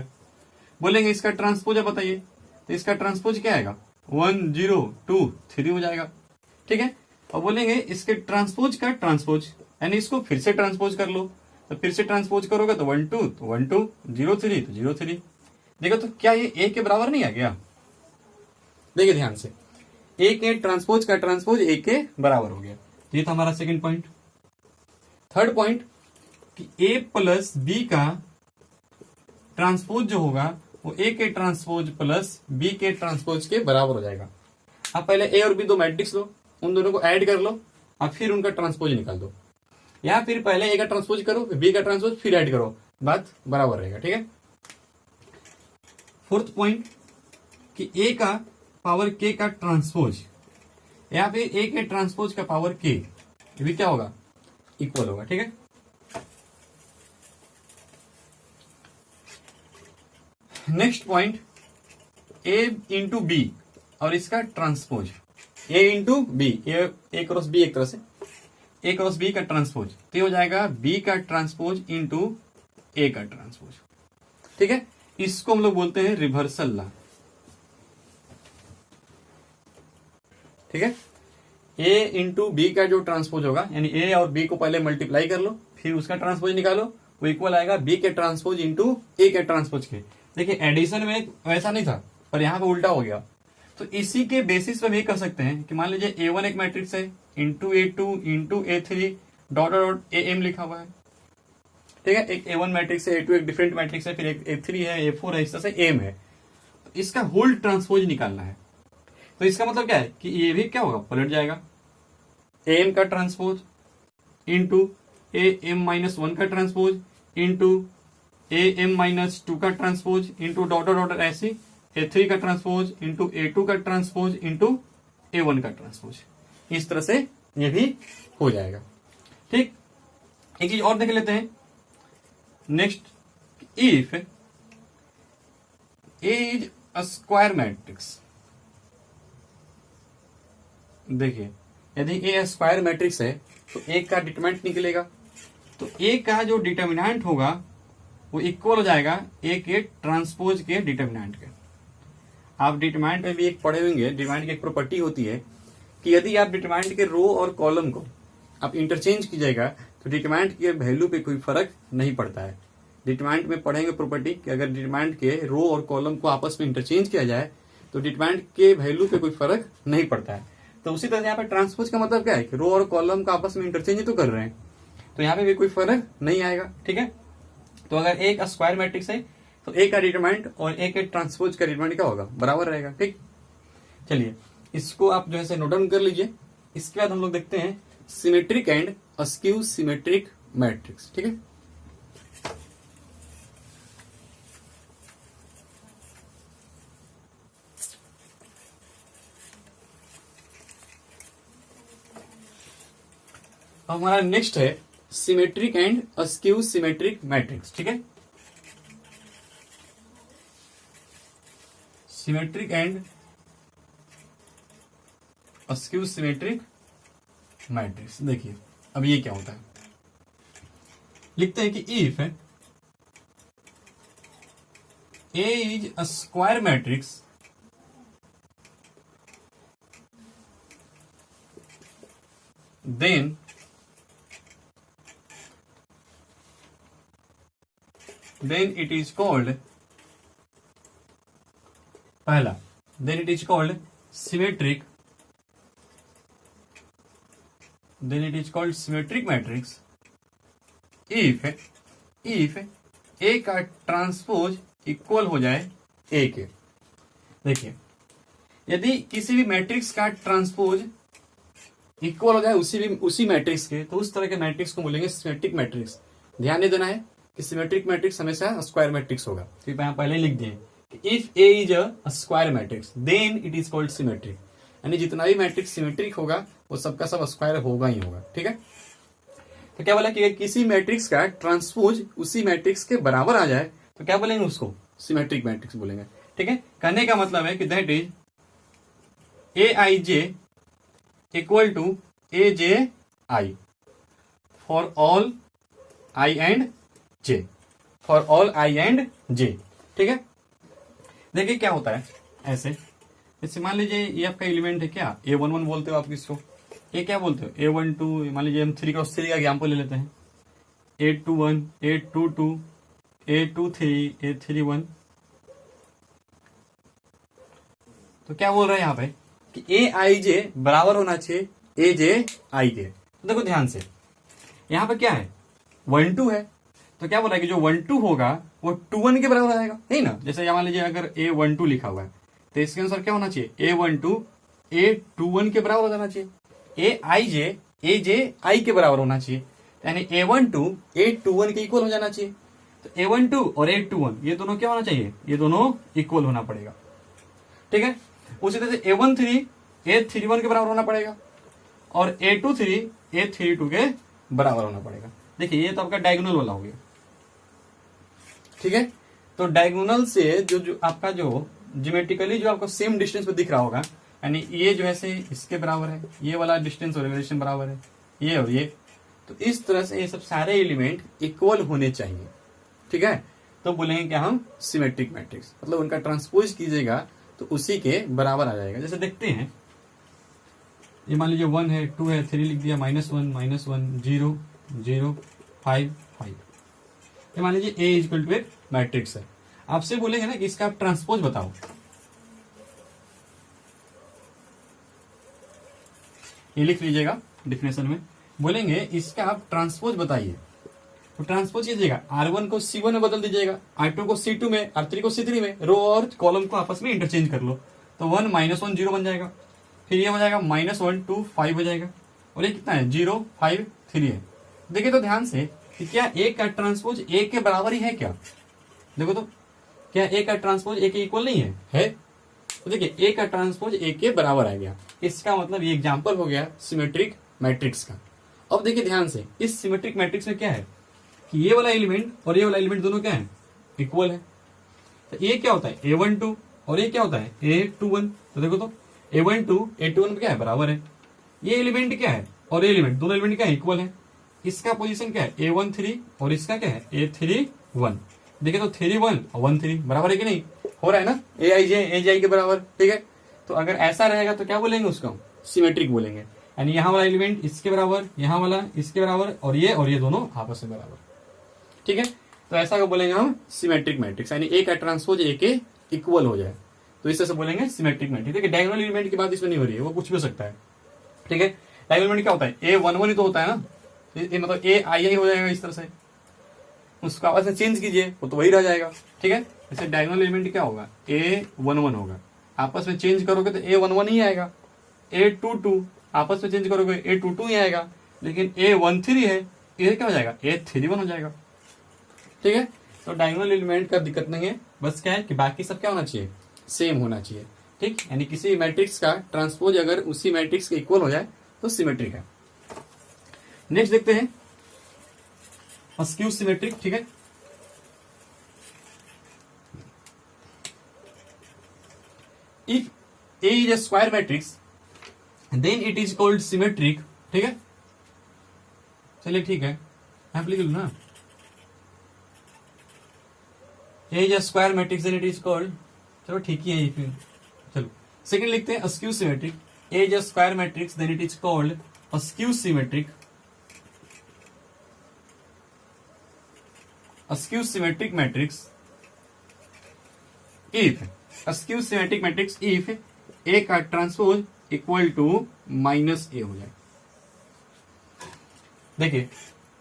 Speaker 1: बोलेंगे इसका ट्रांसपोज है बताइए, तो इसका ट्रांसपोज क्या आएगा 1 0 2 3 हो जाएगा, ठीक है। और बोलेंगे इसके ट्रांसपोज का ट्रांसपोज, यानी इसको फिर से ट्रांसपोज कर लो, तो फिर से ट्रांसपोज करोगे तो 1 2 तो 1 2 0 3 तो 0 3। देखो तो क्या ये ए के बराबर नहीं आ गया, देखिए ध्यान से, ए के ट्रांसपोज का ट्रांसपोज ए के बराबर हो गया। ये था हमारा सेकंड पॉइंट। थर्ड पॉइंट कि ए प्लस बी का ट्रांसपोज जो होगा वो ए के ट्रांसपोज प्लस बी के ट्रांसपोज के बराबर हो जाएगा। आप पहले ए और बी दो मैट्रिक्स लो, उन दोनों को ऐड कर लो और फिर उनका ट्रांसपोज निकाल दो, या फिर पहले ए का ट्रांसपोज करो बी का ट्रांसपोज फिर ऐड करो, बात बराबर रहेगा, ठीक है। फोर्थ पॉइंट कि ए का पावर के का ट्रांसपोज या फिर ए के ट्रांसपोज का पावर के, ये भी क्या होगा, इक्वल होगा, ठीक है। नेक्स्ट पॉइंट, ए इंटू बी और इसका ट्रांसपोज, ए इंटू बी, ए क्रॉस बी एक तरह से, ए क्रॉस बी का ट्रांसपोज, तो ये हो जाएगा बी का ट्रांसपोज इंटू ए का ट्रांसपोज। ठीक है, इसको हम लोग बोलते हैं रिवर्सल लॉ। ठीक है, ए इंटू बी का जो ट्रांसपोज होगा, यानी ए और बी को पहले मल्टीप्लाई कर लो, फिर उसका ट्रांसपोज निकालो, वो इक्वल आएगा बी के ट्रांसपोज इंटू ए के ट्रांसपोज के। देखिए एडिशन में वैसा नहीं था, पर यहां पे उल्टा हो गया। तो इसी के बेसिस पे भी कर सकते हैं कि मान लीजिए A1 एक मैट्रिक्स है, into A2 into A3 dot dot AM लिखा हुआ है। ठीक है, एक A1 मैट्रिक्स है, A2 एक डिफरेंट मैट्रिक्स है, फिर एक A3 है, A4 है, इस तरह से M है। तो इसका होल ट्रांसपोज निकालना है। तो इसका मतलब क्या है कि ये भी क्या होगा, पलट जाएगा। AM का ट्रांसपोज इंटू AM-1 का ट्रांसपोज इंटू AM-2 का ट्रांसपोज इंटू डॉट डॉट ऐसे A3 का ट्रांसपोज इंटू A2 का ट्रांसपोज इंटू A1 का ट्रांसपोज। इस तरह से ये भी हो जाएगा। ठीक, एक चीज और देख लेते हैं। Next, if A is a square matrix. देखिए यदि ए स्क्वायर मैट्रिक्स है तो ए का डिटरमिनेंट निकलेगा, तो ए का जो डिटरमिनेंट होगा वो इक्वल हो जाएगा ए के ट्रांसपोज के डिटरमिनेंट के। आप डिटरमिनेंट में भी एक पढ़े होंगे, डिटरमिनेंट की एक प्रॉपर्टी होती है कि यदि आप डिटरमिनेंट के रो और कॉलम को आप इंटरचेंज कीजिएगा तो डिटरमिनेंट के वैल्यू पे कोई फर्क नहीं पड़ता है। डिटरमिनेंट में पढ़ेंगे प्रॉपर्टी कि अगर डिटरमिनेंट के रो और कॉलम को आपस में इंटरचेंज किया जाए तो डिटरमिनेंट के वैल्यू पे कोई फर्क नहीं पड़ता है। तो उसी तरह से यहाँ पे ट्रांसपोज का मतलब क्या है कि रो और कॉलम का आपस में इंटरचेंज तो कर रहे हैं, तो यहाँ पे भी कोई फर्क नहीं आएगा। ठीक है, तो अगर ए का स्क्वायर मैट्रिक्स है तो ए का डिटरमिनेंट और ए के ट्रांसपोज का डिटरमिनेंट क्या होगा, बराबर रहेगा। ठीक, चलिए इसको आप जो है नोट डाउन कर लीजिए। इसके बाद हम लोग देखते हैं symmetric and skew symmetric matrix. ठीक है, हमारा नेक्स्ट है symmetric and skew symmetric matrix. ठीक है, symmetric and skew symmetric matrix. देखिए अब ये क्या होता है, लिखते हैं कि if A is a square matrix then it is called, पहला then it is called symmetric, then it is called symmetric matrix if a का ट्रांसपोज इक्वल हो जाए a के। देखिए यदि किसी भी मैट्रिक्स का ट्रांसपोज इक्वल हो जाए उसी मैट्रिक्स के, तो उस तरह के मैट्रिक्स को बोलेंगे सिमेट्रिक मैट्रिक्स। ध्यान नहीं देना है कि सिमेट्रिक मैट्रिक्स हमेशा स्क्वायर मैट्रिक्स होगा, तो यहाँ पहले ही लिख दिए कि if A is a square matrix then it is called symmetric, यानी जितना भी मैट्रिक्स सिमेट्रिक होगा वो सबका सब स्क्वायर होगा ही होगा। ठीक है, तो क्या बोला कि किसी मैट्रिक्स का ट्रांसपोज उसी मैट्रिक्स के बराबर आ जाए तो क्या बोलेंगे, उसको सिमेट्रिक मैट्रिक्स बोलेंगे। ठीक है, कहने का मतलब है कि that is A I J equal to A J I for all I and J, for all I and J. ठीक है, देखिए क्या होता है ऐसे, जैसे मान लीजिए ये आपका एलिमेंट है क्या, A11 बोलते हो आप किसको, ये क्या बोलते हो A12, मान लीजिए हम 3 क्रॉस 3 का एग्जाम्पल ले लेते हैं, A21, A22, A23, A31। तो क्या बोल रहे हैं यहाँ पे कि ए आई जे बराबर होना चाहिए ए जे आई के। तो देखो ध्यान से, यहाँ पे क्या है 1 2 है, तो क्या बोला कि जो 1 2 होगा वो 2 1 के बराबर आएगा, नहीं ना। जैसे मान लीजिए अगर A12 लिखा हुआ है तो इसके अनुसार क्या होना चाहिए, A12 A21 के बराबर हो जाना चाहिए, ए जे आई के बराबर होना चाहिए, यानी A12 A21 के इक्वल हो जाना चाहिए। तो A12 और A21 ये दोनों क्या होना चाहिए, ये दोनों इक्वल होना पड़ेगा। ठीक है, उसी तरह से A13 A31 के बराबर होना पड़ेगा और A23 A32 के बराबर होना पड़ेगा। देखिए ये तो आपका डायगोनल वाला हो गया। ठीक है, तो डायगोनल से जो आपका जो ज्योमेट्रिकली जो आपको सेम डिस्टेंस पे दिख रहा होगा, यानी ये जो है से इसके बराबर है, ये वाला डिस्टेंस और रिलेशन बराबर है, ये और ये, तो इस तरह से ये सब सारे एलिमेंट इक्वल होने चाहिए, ठीक है। तो बोलेंगे क्या हम, सिमेट्रिक मैट्रिक्स, मतलब उनका ट्रांसपोज कीजिएगा तो उसी के बराबर आ जाएगा। जैसे देखते हैं, ये मान लीजिए 1 है, 2 है, 3 लिख दिया, -1 0 0 5 5। ये मान लीजिए ए इक्वल टू एक मैट्रिक्स है। आपसे बोलेंगे ना कि इसका आप ट्रांसपोज बताओ, ये लिख लीजिएगा डिफिनेशन में। बोलेंगे इसका आप ट्रांसपोज बताइए, तो ट्रांसपोज कीजिएगा, R1 को C1 में बदल दीजिएगा, R2 को C2 में, R3 को C3 में, रो और कॉलम को आपस में इंटरचेंज कर लो, तो 1 -1 0 बन जाएगा। फिर ये हो जाएगा -1 2 5 हो जाएगा, और ये कितना है 0 5 3 है। देखिए तो ध्यान से कि क्या ए का ट्रांसपोज ए के बराबर ही है क्या, देखो तो क्या ए का ट्रांसपोज ए के इक्वल नहीं है? तो देखिए ए का ट्रांसपोज ए के बराबर आ गया। इसका मतलब ये एग्जांपल हो गया सिमेट्रिक मैट्रिक्स का। अब देखिए ध्यान से, इस सिमेट्रिक मैट्रिक्स में क्या है कि ये वाला एलिमेंट और ये वाला एलिमेंट दोनों क्या है, इक्वल है। तो ये क्या होता है A12 और ये क्या होता है A21। तो देखो तो A12 A21 क्या है, बराबर है। ये एलिमेंट क्या है और ये एलिमेंट, दोनों एलिमेंट क्या है, इक्वल है। इसका पोजीशन क्या है A13 और इसका क्या है A31। देखिए तो 3 1 और 1 3 बराबर है कि नहीं, हो रहा है ना, AIJ के बराबर, ठीक है। तो अगर ऐसा रहेगा तो क्या बोलेंगे उसको, सिमेट्रिक बोलेंगे। यानी यहाँ वाला एलिमेंट इसके बराबर, यहाँ वाला इसके बराबर, और ये दोनों आपस में बराबर, ठीक है। तो ऐसा को बोलेंगे हम सिमेट्रिक मैट्रिक्स, यानी ए का ट्रांसपोज ए के इक्वल हो जाए, तो इस तरह से बोलेंगे सिमेट्रिक मैट्रिक्स। देखिए डायगोनल एलिमेंट की बात इसमें नहीं हो रही है, वो कुछ भी हो सकता है, ठीक है। डायगोनल एलिमेंट क्या होता है, A11 ही तो होता है ना, मतलब AI हो जाएगा इस तरह से, उसको आपस में चेंज कीजिए वो तो वही रह जाएगा, ठीक है। जैसे डायगोनल एलिमेंट क्या होगा, A11 होगा, आपस में चेंज करोगे तो A11 ही आएगा। A22 आपस में चेंज करोगे A22 ही आएगा, लेकिन A13 है, ये क्या हो जाएगा A31 हो जाएगा, ठीक है। तो डायगोनल एलिमेंट का दिक्कत नहीं है, बस क्या है कि बाकी सब क्या होना चाहिए, सेम होना चाहिए, ठीक। यानी किसी मैट्रिक्स का ट्रांसपोज अगर उसी मैट्रिक्स के इक्वल हो जाए तो सिमेट्रिक है। नेक्स्ट देखते हैं अस्क्यू सिमेट्रिक, ठीक है। If A is a square matrix then it is called symmetric, ठीक है। चलिए ठीक है, आप लिख लो ना, A is a square matrix then it is called, चलो ठीक ही है ये फिर। चलो सेकंड लिखते हैं skew symmetric. A is a square matrix then it is called skew symmetric. Skew symmetric matrix if, skew symmetric matrix if A का transpose equal to -a हो जाए। देखिए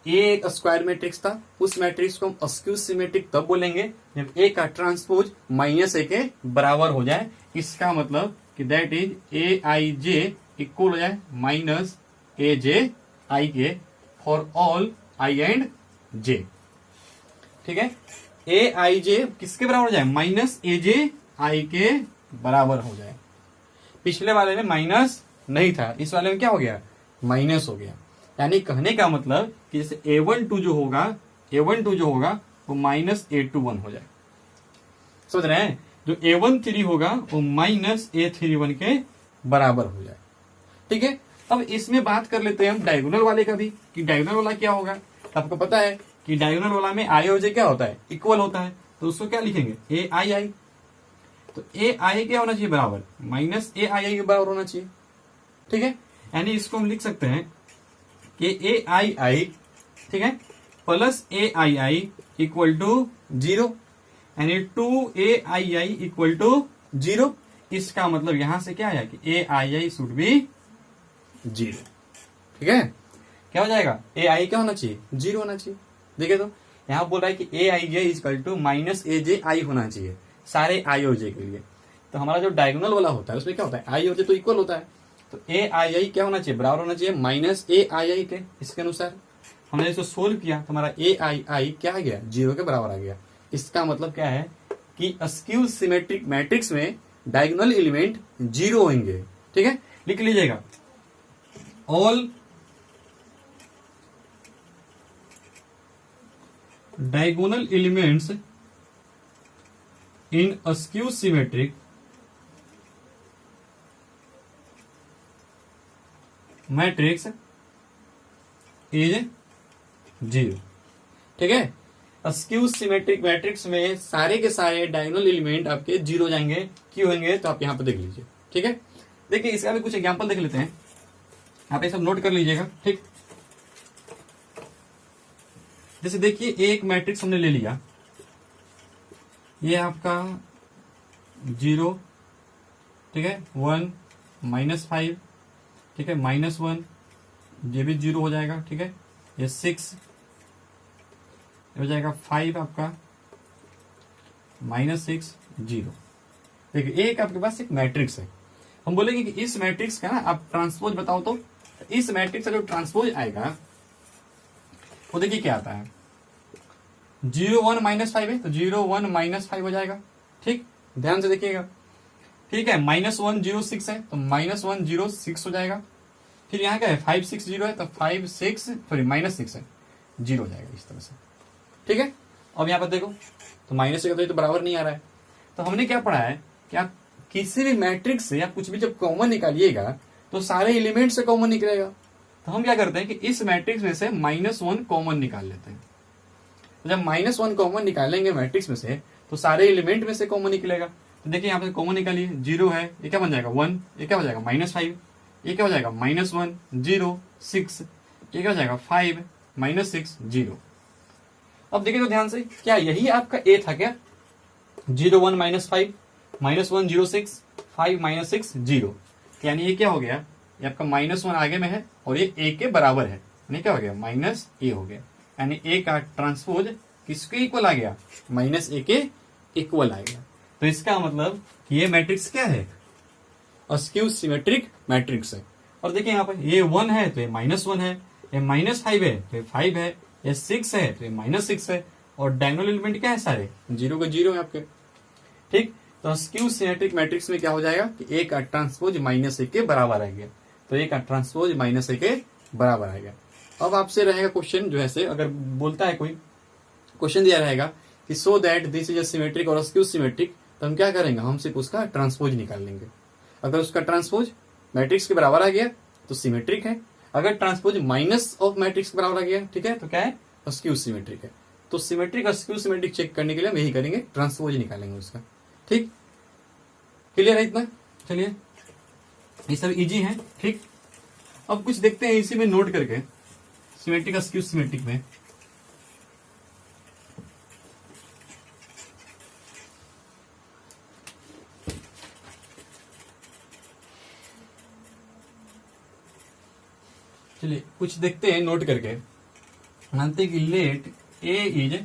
Speaker 1: ए एक स्क्वायर मैट्रिक्स था, उस मैट्रिक्स को हम अस्क्यू सिमेट्रिक तब बोलेंगे जब ए का ट्रांसपोज -a के बराबर हो जाए। इसका मतलब कि दैट इज AIJ इक्वल हो जाए -AJ I के for all I and J, ठीक है। AIJ किसके बराबर हो जाए, -AJ I के बराबर हो जाए। पिछले वाले में माइनस नहीं था, इस वाले में क्या हो गया, माइनस हो गया। यानी कहने का मतलब कि जैसे A12 जो होगा वो -A21 हो जाए, समझ रहे हैं। जो A13 होगा वो -A31 के बराबर हो जाए, ठीक है। अब इसमें बात कर लेते हैं हम डायगोनल वाले का भी, कि डायगोनल वाला क्या होगा। आपको पता है कि डायगोनल वाला में I और J क्या होता है, इक्वल होता है, तो उसको क्या लिखेंगे AII। तो AI क्या होना चाहिए, बराबर -AII के बराबर होना चाहिए, ठीक है। यानी इसको हम लिख सकते हैं कि AII, ठीक है, प्लस AII इक्वल टू 0, यानी 2AII इक्वल टू 0। इसका मतलब यहां से क्या आया कि AII शुड बी 0, ठीक है। क्या हो जाएगा, AI क्या होना चाहिए, 0 होना चाहिए। देखिए तो यहां बोल रहा है कि AIJ इक्वल टू -AJI होना चाहिए सारे I और J के लिए। तो हमारा जो डायगोनल वाला होता है उसमें क्या होता है, I और J तो इक्वल होता है, तो AII क्या होना चाहिए, बराबर होना चाहिए -AII के। इसके अनुसार हमने इसको सोल्व किया तो हमारा AII क्या आ गया, 0 के बराबर आ गया। इसका मतलब क्या है कि अस्क्यू सिमेट्रिक मैट्रिक्स में डायगोनल एलिमेंट 0 होंगे, ठीक है। लिख लीजिएगा, all diagonal elements in askew symmetric matrix is 0। ठीक है, स्क्यू सिमेट्रिक मैट्रिक्स में सारे के सारे डायगोनल एलिमेंट आपके 0 जाएंगे, क्यों होंगे तो आप यहां पर देख लीजिए। ठीक है, देखिए इसका भी कुछ एग्जांपल देख लेते हैं, आप ये सब नोट कर लीजिएगा। ठीक, जैसे देखिए एक मैट्रिक्स हमने ले लिया, ये आपका 0, ठीक है, 1, -5, ठीक है, -1, ये भी 0 हो जाएगा। ठीक है, ये 6 हो जाएगा, 5 आपका -6, 0। देखिए एक आपके पास एक मैट्रिक्स है, हम बोलेंगे कि इस मैट्रिक्स का ना आप ट्रांसपोज बताओ, तो इस मैट्रिक्स का जो ट्रांसपोज आएगा वो देखिए क्या आता है, 0, 1, -5 है तो 0, 1, -5 हो जाएगा। ठीक, ध्यान से देखिएगा। ठीक है, -1, 0, 6 है तो -1, 0, 6 हो जाएगा। फिर यहाँ क्या है, 5, 6, 0 है तो 5, 6 सॉरी -6 है, 0 हो जाएगा इस तरह से। ठीक है, अब यहाँ पर देखो तो माइनस तो बराबर नहीं आ रहा है, तो हमने क्या पढ़ा है कि आप किसी भी मैट्रिक्स से आप कुछ भी जब कॉमन निकालिएगा तो सारे एलिमेंट से कॉमन निकलेगा। तो हम क्या करते हैं कि इस मैट्रिक्स में से -1 कॉमन निकाल लेते हैं। तो जब -1 कॉमन निकालेंगे मैट्रिक्स में से तो सारे एलिमेंट में से कॉमन निकलेगा। तो देखिए यहाँ पे कॉमन निकालिए, 0 है, ये क्या बन जाएगा 1, ये क्या हो जाएगा -5, ये क्या हो जाएगा -1, 0, 6, ये क्या हो जाएगा 5, -6, 0। अब देखिए तो ध्यान से, क्या यही आपका ए था क्या, 0, 1, -5, -1, 0, 6, 5, -6, 0। यानी ये क्या हो गया, ये आपका -1 आगे में है और ये ए के बराबर है, यानी क्या हो गया -a हो गया। यानी ए का ट्रांसपोज किसके इक्वल आ गया, -a के इक्वल आ गया। तो इसका मतलब कि ये मैट्रिक्स क्या है, स्क्यू सिमेट्रिक मैट्रिक्स है। और देखिए यहाँ पर ये 1 है तो ये -1 है, ये -5 है तो ये 5 है, ये 6 है तो ये -6 है, और डायगोनल एलिमेंट क्या है सारे 0 के 0 है आपके। ठीक, तो स्क्यू सिमेट्रिक मैट्रिक्स में क्या हो जाएगा कि ए का ट्रांसपोज -a के बराबर आ गया, तो ए का ट्रांसपोज -a के बराबर आ गया। अब आपसे रहेगा क्वेश्चन जो है, अगर बोलता है कोई क्वेश्चन दिया रहेगा कि so that this is a symmetric और स्क्यू सिमेट्रिक, तो हम क्या करेंगे, हम सिर्फ उसका ट्रांसपोज निकाल लेंगे। अगर उसका ट्रांसपोज मैट्रिक्स के बराबर आ गया तो सिमेट्रिक है, अगर ट्रांसपोज माइनस ऑफ मैट्रिक्स के बराबर आ गया, ठीक है, तो क्या है, स्क्यू सिमेट्रिक है। तो सिमेट्रिक और स्क्यू सिमेट्रिक चेक करने के लिए हम यही करेंगे, ट्रांसपोज निकालेंगे उसका। ठीक, क्लियर है इतना? चलिए, ये सब इजी है। ठीक, अब कुछ देखते हैं इसी में नोट करके, सिमेट्रिक और स्क्यू सिमेट्रिक में। चलिए कुछ देखते हैं नोट करके। मानते हैं कि let A is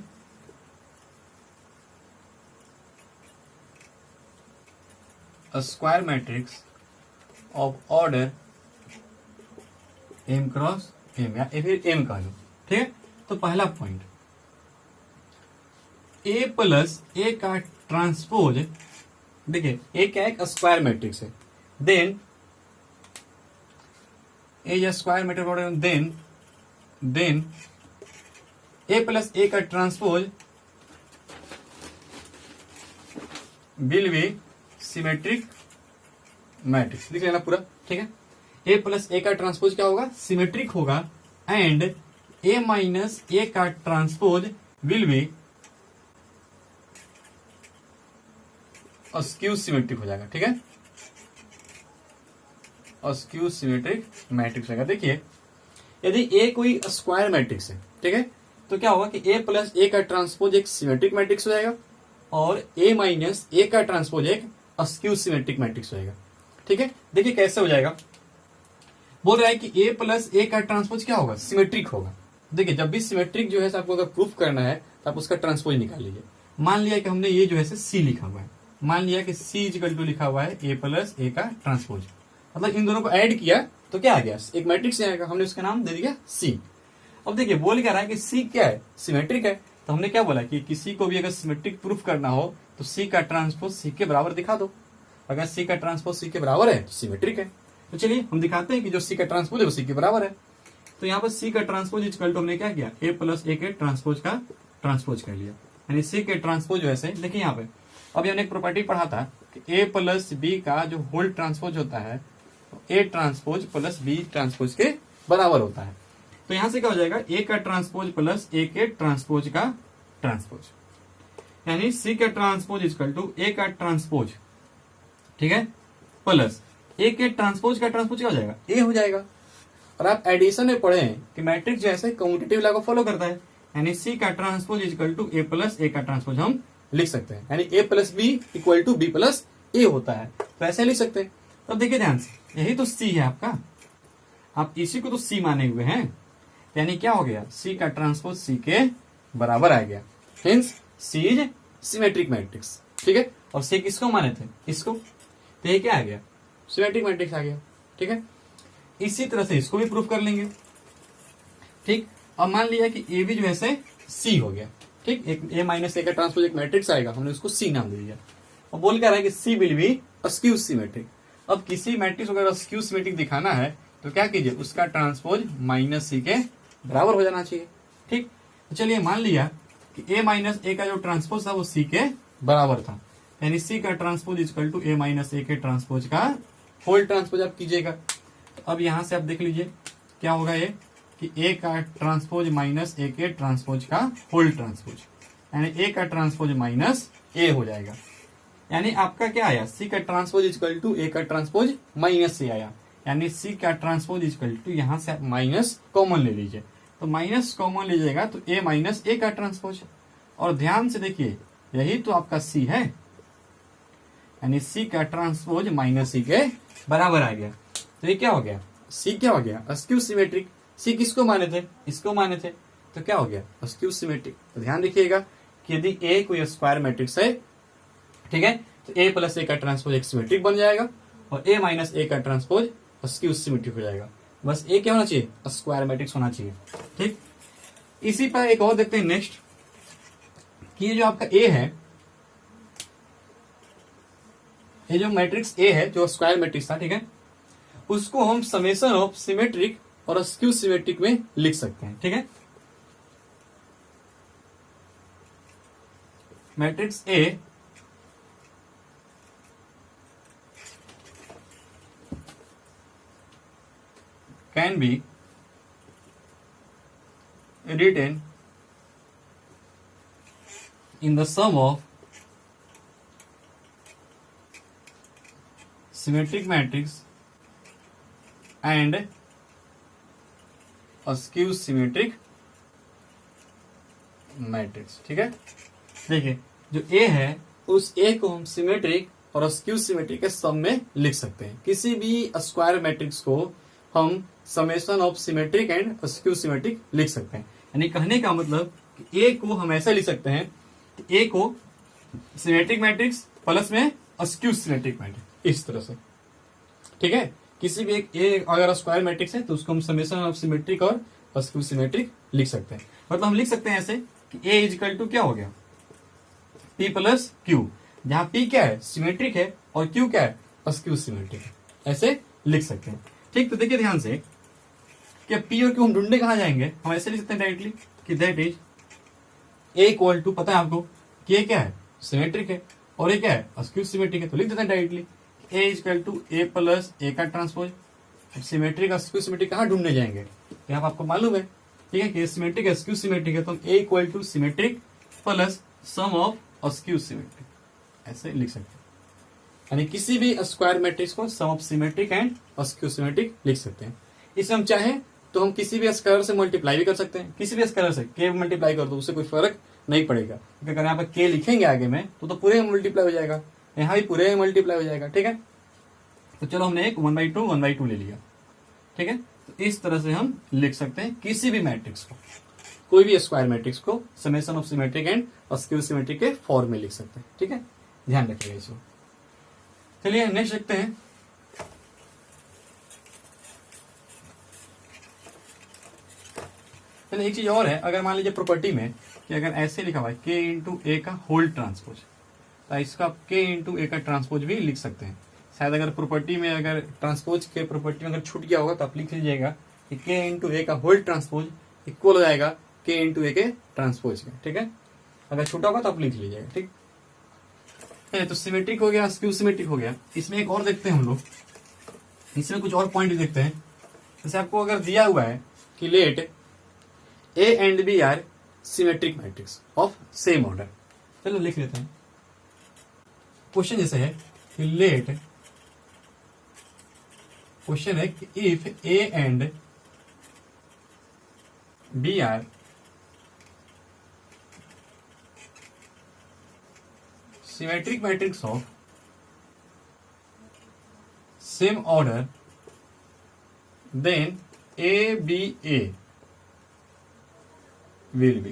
Speaker 1: a square matrix of order m cross m, या फिर m कह लो। ठीक है, तो पहला पॉइंट, a प्लस a का ट्रांसपोज, देखिए a क्या एक स्क्वायर मैट्रिक्स है, देन a या square matrix order, then a plus a का transpose will be symmetric matrix. लिख लेना पूरा। ठीक है, a प्लस a का ट्रांसपोज क्या होगा, सिमेट्रिक होगा, एंड a माइनस a का transpose will be skew symmetric हो जाएगा। ठीक है, स्क्यू सिमेट्रिक मैट्रिक्स होगा। देखिए यदि a कोई स्क्वायर मैट्रिक्स है, ठीक है, तो क्या होगा कि a प्लस a का ट्रांसपोज एक सिमेट्रिक मैट्रिक्स हो जाएगा, और a माइनस a का ट्रांसपोज एक स्क्यू सिमेट्रिक मैट्रिक्स होगा। ठीक है, देखिए कैसे हो जाएगा, बोल रहा है कि a प्लस a का ट्रांसपोज क्या होगा, सिमेट्रिक होगा। देखिए जब भी सिमेट्रिक जो है आपको अगर प्रूफ करना है तो आप उसका ट्रांसपोज निकाल लीजिए। मान लिया कि हमने ये जो है c लिखा हुआ है, मान लिया कि c इक्वल टू लिखा हुआ है a प्लस a का ट्रांसपोज, मतलब इन दोनों को ऐड किया तो क्या आ गया, एक मैट्रिक्स आएगा, हमने उसका नाम दे दिया c। अब देखिए बोल क्या रहा है कि c क्या है, सिमेट्रिक है, तो हमने क्या बोला कि किसी को भी अगर सिमेट्रिक प्रूफ करना हो तो c का ट्रांसपोज c के बराबर दिखा दो। अगर c का ट्रांसपोज c के बराबर है तो सिमेट्रिक है। तो चलिए हम दिखाते हैं कि जो c का ट्रांसपोज है वो c के बराबर है। तो यहाँ पर c का ट्रांसपोज इक्वल टू हमने क्या किया, a प्लस a के ट्रांसपोज का ट्रांसपोज कर लिया, यानी c के ट्रांसपोज वैसे। देखिए यहाँ पे अभी हमने एक प्रॉपर्टी पढ़ा था कि a प्लस b का जो होल ट्रांसपोज होता है a transpose plus b transpose के बराबर होता है। तो यहां से क्या हो जाएगा, ए का ट्रांसपोज प्लस ए के ट्रांसपोज का ट्रांसपोज, यानी सी का ट्रांसपोज इक्वल टू ए का ट्रांसपोज, ठीक है, प्लस ए के ट्रांसपोज का ट्रांसपोज क्या हो जाएगा, ए हो जाएगा। और आप एडिशन में पढ़े हैं कि मैट्रिक्स जैसे कम्यूटेटिव लॉ को फॉलो करता है, यानी सी का transpose equal to A plus A का ट्रांसपोज हम लिख सकते हैं, यानी A plus B equal to B plus A होता है, तो ऐसे लिख सकते हैं। तो देखिए ध्यान से, यही तो सी है आपका, आप इसी को तो सी माने हुए हैं, यानी क्या हो गया, सी का ट्रांसपोज सी के बराबर आ गया, hence C is symmetric matrix, ठीक है। और सी किसको माने थे, इसको, तो ये क्या आ गया, सिमेट्रिक मैट्रिक्स आ गया, ठीक है। इसी तरह से इसको भी प्रूफ कर लेंगे, ठीक। अब मान लिया कि ए भी जो है से सी हो गया, ठीक, एक ए माइनस ए का ट्रांसपोज एक मैट्रिक्स आएगा, हमने उसको सी नाम दे दिया, और बोल कर रहा है कि सी विल बी अस्क्यू सिमेट्रिक। अब किसी मैट्रिक्स को अगर अस्क्यू सिमेट्रिक दिखाना है तो क्या कीजिए, उसका ट्रांसपोज माइनस सी के बराबर हो जाना चाहिए, ठीक। तो चलिए मान लिया कि ए माइनस ए का जो ट्रांसपोज था वो सी के बराबर था, यानी सी का transpose equal to A minus A के ट्रांसपोज का होल ट्रांसपोज आप कीजिएगा। तो अब यहां से आप देख लीजिए क्या होगा, ये कि ए का ट्रांसपोज माइनस ए के ट्रांसपोज का होल ट्रांसपोज, यानी ए का ट्रांसपोज माइनस ए हो जाएगा, यानी आपका क्या आया, सी का ट्रांसपोज इक्वल टू ए का ट्रांसपोज माइनस ए आया, यानी सी का ट्रांसपोज इक्वल टू, यहां से आप माइनस कॉमन ले लीजिए, तो माइनस कॉमन लीजिएगा तो ए माइनस ए का ट्रांसपोज। और ध्यान से देखिए यही तो आपका सी है, यानी सी का ट्रांसपोज माइनस सी के बराबर आ गया। तो ये क्या हो गया, सी क्या हो गया, अस्क्यू सिमेट्रिक। सी किसको माने थे, इसको माने थे, तो क्या हो गया, अस्क्यू सिमेट्रिक। तो ध्यान रखिएगा कि यदि ए कोई स्क्वायर मैट्रिक्स है, ठीक है, तो ए प्लस ए का ट्रांसपोज एक सिमेट्रिक बन जाएगा, और ए माइनस ए का ट्रांसपोज अस्क्यू सिमेट्रिक हो जाएगा। बस ए क्या होना चाहिए, स्क्वायर मैट्रिक्स होना चाहिए, ठीक। इसी पर एक और देखते हैं नेक्स्ट, कि ये जो आपका ए है, ये जो मैट्रिक्स ए है जो स्क्वायर मैट्रिक्स था, ठीक है, उसको हम समेशन ऑफ सिमेट्रिक और अस्क्यू सिमेट्रिक में लिख सकते हैं, ठीक है। Matrix A can be written in the sum of symmetric matrix and askew symmetric matrix, ठीक है। देखिए जो A है उस A को हम सिमेट्रिक और अस्क्यू सिमेट्रिक के सम में लिख सकते हैं। किसी भी स्क्वायर मैट्रिक्स को हम summation of symmetric and skew symmetric लिख सकते हैं। यानी कहने का मतलब कि ए को हम ऐसा लिख सकते हैं कि ए को सिमेट्रिक मैट्रिक्स प्लस में अस्क्यू सिमेट्रिक मैट्रिक्स, इस तरह से, ठीक है। किसी भी एक ए अगर स्क्वायर मैट्रिक्स है तो उसको हम समेशन ऑफ सिमेट्रिक और अस्क्यू सिमेट्रिक लिख सकते हैं। मतलब हम लिख सकते हैं ऐसे कि ए इक्वल टू क्या हो गया, पी प्लस क्यू, जहां पी क्या है, सिमेट्रिक है, और क्यू क्या है, अस्क्यू सिमेट्रिक है, ऐसे लिख सकते हैं, ठीक। तो देखिए ध्यान से कि पी और क्यू हम ढूंढने कहां जाएंगे, हम ऐसे लिख सकते हैं डायरेक्टली कि that is A equal to, पता है आपको कि ये क्या है, सिमेट्रिक है, और ये क्या है, अस्क्यू सिमेट्रिक है, तो लिख देते हैं directly A equal to A plus A का ट्रांसपोज। सिमेट्रिक अस्क्यू सिमेट्रिक कहां ढूंढने जाएंगे, यहाँ आपको मालूम है, ठीक है, कि सिमेट्रिक अस्क्यू सिमेट्रिक है, तो हम A equal to symmetric plus sum of skew symmetric, ऐसे लिख सकते हैं। यानी किसी भी स्क्वायर मैट्रिक्स को sum of symmetric and skew symmetric लिख सकते हैं। इसमें हम चाहे तो हम किसी भी स्क्वायर से मल्टीप्लाई भी कर सकते हैं, किसी भी स्क्वायर से के मल्टीप्लाई कर दो, उससे कोई फर्क नहीं पड़ेगा, क्योंकि अगर यहाँ पर के लिखेंगे आगे में तो पूरे में मल्टीप्लाई हो जाएगा, यहाँ भी पूरे में मल्टीप्लाई हो जाएगा, ठीक है। तो चलो हमने एक 1/2 ले लिया, ठीक है। तो इस तरह से हम लिख सकते हैं किसी भी मैट्रिक्स को, कोई भी स्क्वायर मैट्रिक्स को summation of symmetric and skew symmetric के फॉर्म में लिख सकते हैं, ठीक है। ध्यान रखिएगा इसको। चलिए नेक्स्ट देखते हैं। एक चीज और है, अगर मान लीजिए प्रॉपर्टी में कि अगर ऐसे लिखा हुआ है के इंटू ए का होल ट्रांसपोज, तो इसका के इंटू ए का ट्रांसपोज भी लिख सकते हैं। शायद अगर प्रॉपर्टी में अगर ट्रांसपोज के प्रॉपर्टी में अगर छूट गया होगा तो आप लिख लीजिएगा कि के इंटू ए का होल ट्रांसपोज इक्वल हो जाएगा के इंटू ए के ट्रांसपोज के, ठीक है। अगर छूटा होगा तो आप लिख लीजिएगा, ठीक है। तो सिमेट्रिक हो गया, स्क्यू सिमेट्रिक हो गया। इसमें एक और देखते हैं हम लोग, इसमें कुछ और पॉइंट देखते हैं। जैसे आपको अगर दिया हुआ है कि let A and B are symmetric matrix of same order. चलो लिख लेते हैं। क्वेश्चन जैसे है कि लेट, क्वेश्चन है कि if A and B are symmetric matrix of same order then A B A will be.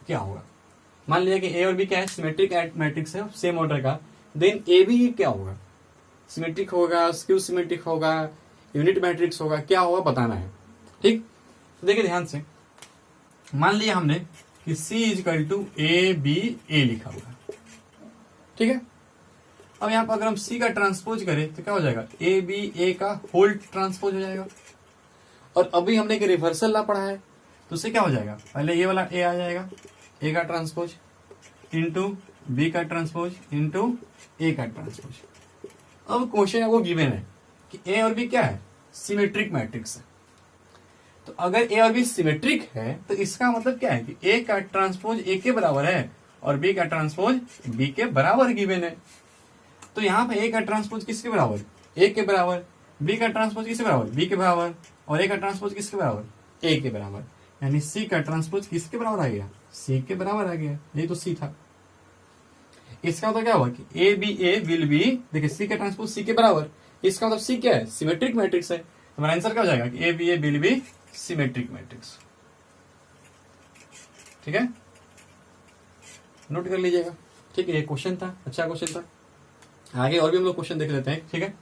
Speaker 1: क्या होगा? मान लिया कि ए और बी क्या है, सिमेट्रिक मैट्रिक्स है सेम ऑर्डर का, देन ए बी क्या होगा? सिमेट्रिक होगा, स्क्यू सिमेट्रिक होगा, यूनिट मैट्रिक्स होगा, क्या होगा बताना है। ठीक, तो देखिए ध्यान से, मान लिया हमने कि C is equal to A B A लिखा हुआ है, ठीक है। अब यहां पर अगर हम C का ट्रांसपोज करें तो क्या हो जाएगा? ए बी ए का होल ट्रांसपोज हो जाएगा। और अभी हमने एक रिवर्सल ला पढ़ा है, तो उससे क्या हो जाएगा? पहले ये वाला ए आ जाएगा, ए का ट्रांसपोज इंटू बी का ट्रांसपोज इंटू ए का ट्रांसपोज। अब क्वेश्चन है वो गिवन है कि ए और बी क्या है? सिमेट्रिक मैट्रिक्स है। तो अगर ए और बी सिमेट्रिक है तो इसका मतलब क्या है कि ए का ट्रांसपोज ए के बराबर है और बी का ट्रांसपोज बी के बराबर गिवन है। तो यहां पे ए का ट्रांसपोज किसके बराबर? ए के बराबर। बी का ट्रांसपोज किसके बराबर? बी के बराबर। और ए का ट्रांसपोज किसके बराबर? ए के बराबर। यानी सी का ट्रांसपोज किसके बराबर आ गया? सी के बराबर आ गया। ये तो सी था। इसका मतलब क्या हुआ कि A B A will be, देखिए सी का ट्रांसपोज सी के बराबर, इसका मतलब सी क्या है? सिमेट्रिक मैट्रिक्स है। तो हमारा आंसर क्या हो जाएगा कि A B A will be symmetric matrix. ठीक है, नोट कर लीजिएगा। ठीक है, ये क्वेश्चन था, अच्छा क्वेश्चन था। आगे और भी हम लोग क्वेश्चन देख लेते हैं। ठीक है,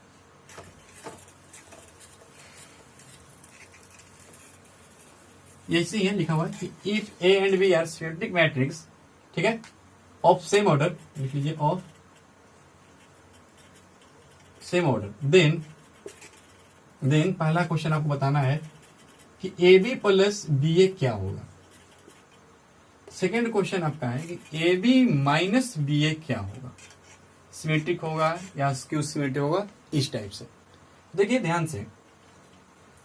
Speaker 1: ऐसे ही है लिखा हुआ है कि if A and B are symmetric matrix, ठीक है, ऑफ सेम ऑर्डर, लिख लीजिए ऑफ सेम ऑर्डर, देन पहला क्वेश्चन आपको बताना है कि A B plus B A क्या होगा। सेकेंड क्वेश्चन आपका है कि A B minus B A क्या होगा, सिमेट्रिक होगा या स्क्यू सिमेट्रिक होगा, इस टाइप से। देखिए ध्यान से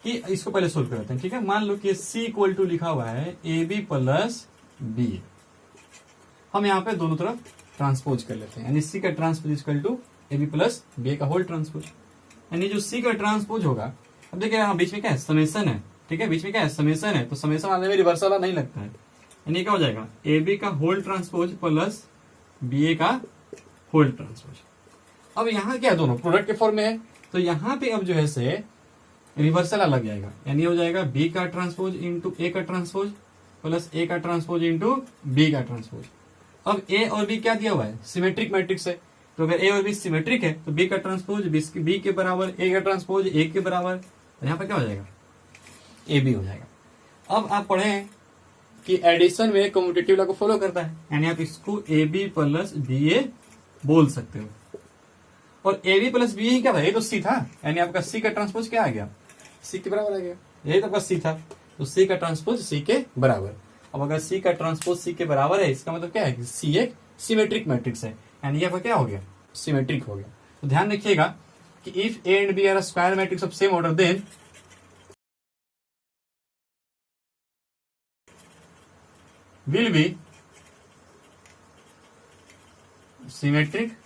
Speaker 1: कि इसको पहले सोल्व करते हैं। ठीक है, मान लो कि सी इक्वल टू लिखा हुआ है ए बी प्लस बी ए। हम यहाँ पे दोनों तरफ ट्रांसपोज कर लेते हैं, यानी सी का transpose equal to A B plus B A का होल ट्रांसपोज। यानी जो सी का ट्रांसपोज होगा, अब देखिए यहाँ बीच में क्या है? समेसन है। ठीक है, बीच में क्या है? समेसन है। तो समेसन आने में रिवर्सल नहीं लगता है, यानी क्या हो जाएगा? ए बी का whole transpose plus B A का होल ट्रांसपोज। अब यहाँ क्या है? दोनों प्रोडक्ट के फॉर्म में है, तो यहाँ पे अब जो है से रिवर्सल लग जाएगा, यानी हो जाएगा बी का ट्रांसपोज इंटू ए का ट्रांसपोज प्लस ए का ट्रांसपोज इंटू बी का ट्रांसपोज। अब ए और बी क्या दिया हुआ है? सिमेट्रिक मैट्रिक्स है। तो अगर ए और बी सिमेट्रिक है तो बी का ट्रांसपोज बी के बराबर, ए का ट्रांसपोज ए के बराबर, तो यहाँ पर क्या हो जाएगा? ए बी हो जाएगा। अब आप पढ़े कि एडिशन में कम्यूटेटिव लॉ को फॉलो करता है, यानी आप इसको ए बी प्लस बी ए बोल सकते हो। और ए बी प्लस बी ए क्या था? ये तो सी था, यानी आपका सी का ट्रांसपोज क्या आ गया? सी के बराबर आ गया। यही तो आपका सी था, तो सी का ट्रांसपोज सी के बराबर। अब अगर सी का ट्रांसपोज सी के बराबर है, इसका मतलब क्या है कि सी एक सिमेट्रिक मैट्रिक्स है, यानी ये क्या हो गया? सिमेट्रिक हो गया। तो ध्यान रखिएगा कि if A and B are square matrix of same order then will be symmetric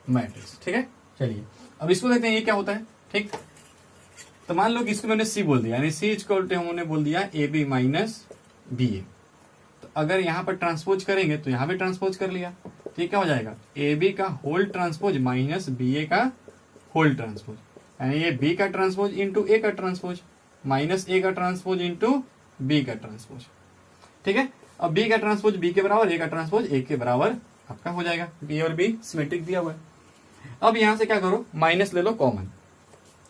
Speaker 1: matrix. ठीक है, चलिए अब इसको देखते हैं ये क्या होता है। ठीक, तो मान लो कि इसको मैंने सी बोल दिया, यानी सी इक्वल टू हमने बोल दिया ए बी माइनस बी ए। तो अगर यहां पर ट्रांसपोज करेंगे तो यहां भी ट्रांसपोज कर लिया, तो ये क्या हो जाएगा? ए बी का whole transpose minus B A का होल ट्रांसपोज, यानी ये बी का ट्रांसपोज इंटू ए का ट्रांसपोज माइनस ए का ट्रांसपोज इंटू बी का ट्रांसपोज। ठीक है, अब बी का ट्रांसपोज बी के बराबर, ए का ट्रांसपोज ए के बराबर आपका हो जाएगा, क्योंकि ए और बी सिमेट्रिक दिया हुआ है। अब यहां से क्या करो? माइनस ले लो कॉमन।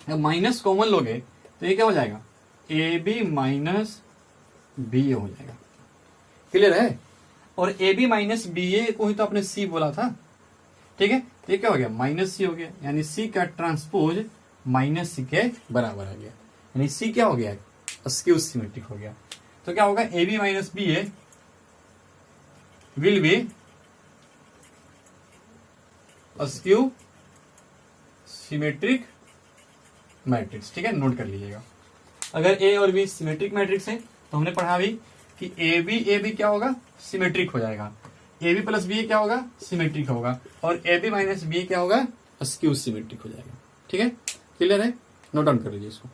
Speaker 1: अब माइनस कॉमन लोगे तो ये क्या हो जाएगा? ए बी माइनस बी ए हो जाएगा। क्लियर है? और ए बी माइनस बी ए को ही तो आपने सी बोला था। ठीक है, तो ये क्या हो गया? माइनस सी हो गया, यानी सी का ट्रांसपोज माइनस सी के बराबर आ गया, यानी सी क्या हो गया? स्क्यू सिमेट्रिक हो गया। तो क्या होगा? A B minus B A will be skew symmetric matrix. ठीक है, नोट कर लीजिएगा। अगर ए और बी सिमेट्रिक मैट्रिक्स है तो हमने पढ़ा अभी कि ए बी क्या होगा, सिमेट्रिक हो जाएगा। ए बी प्लस बी क्या होगा, सिमेट्रिक होगा। और ए बी माइनस बी क्या होगा, स्क्यू सिमेट्रिक हो जाएगा। ठीक है, क्लियर है, नोट डाउन कर लीजिए इसको।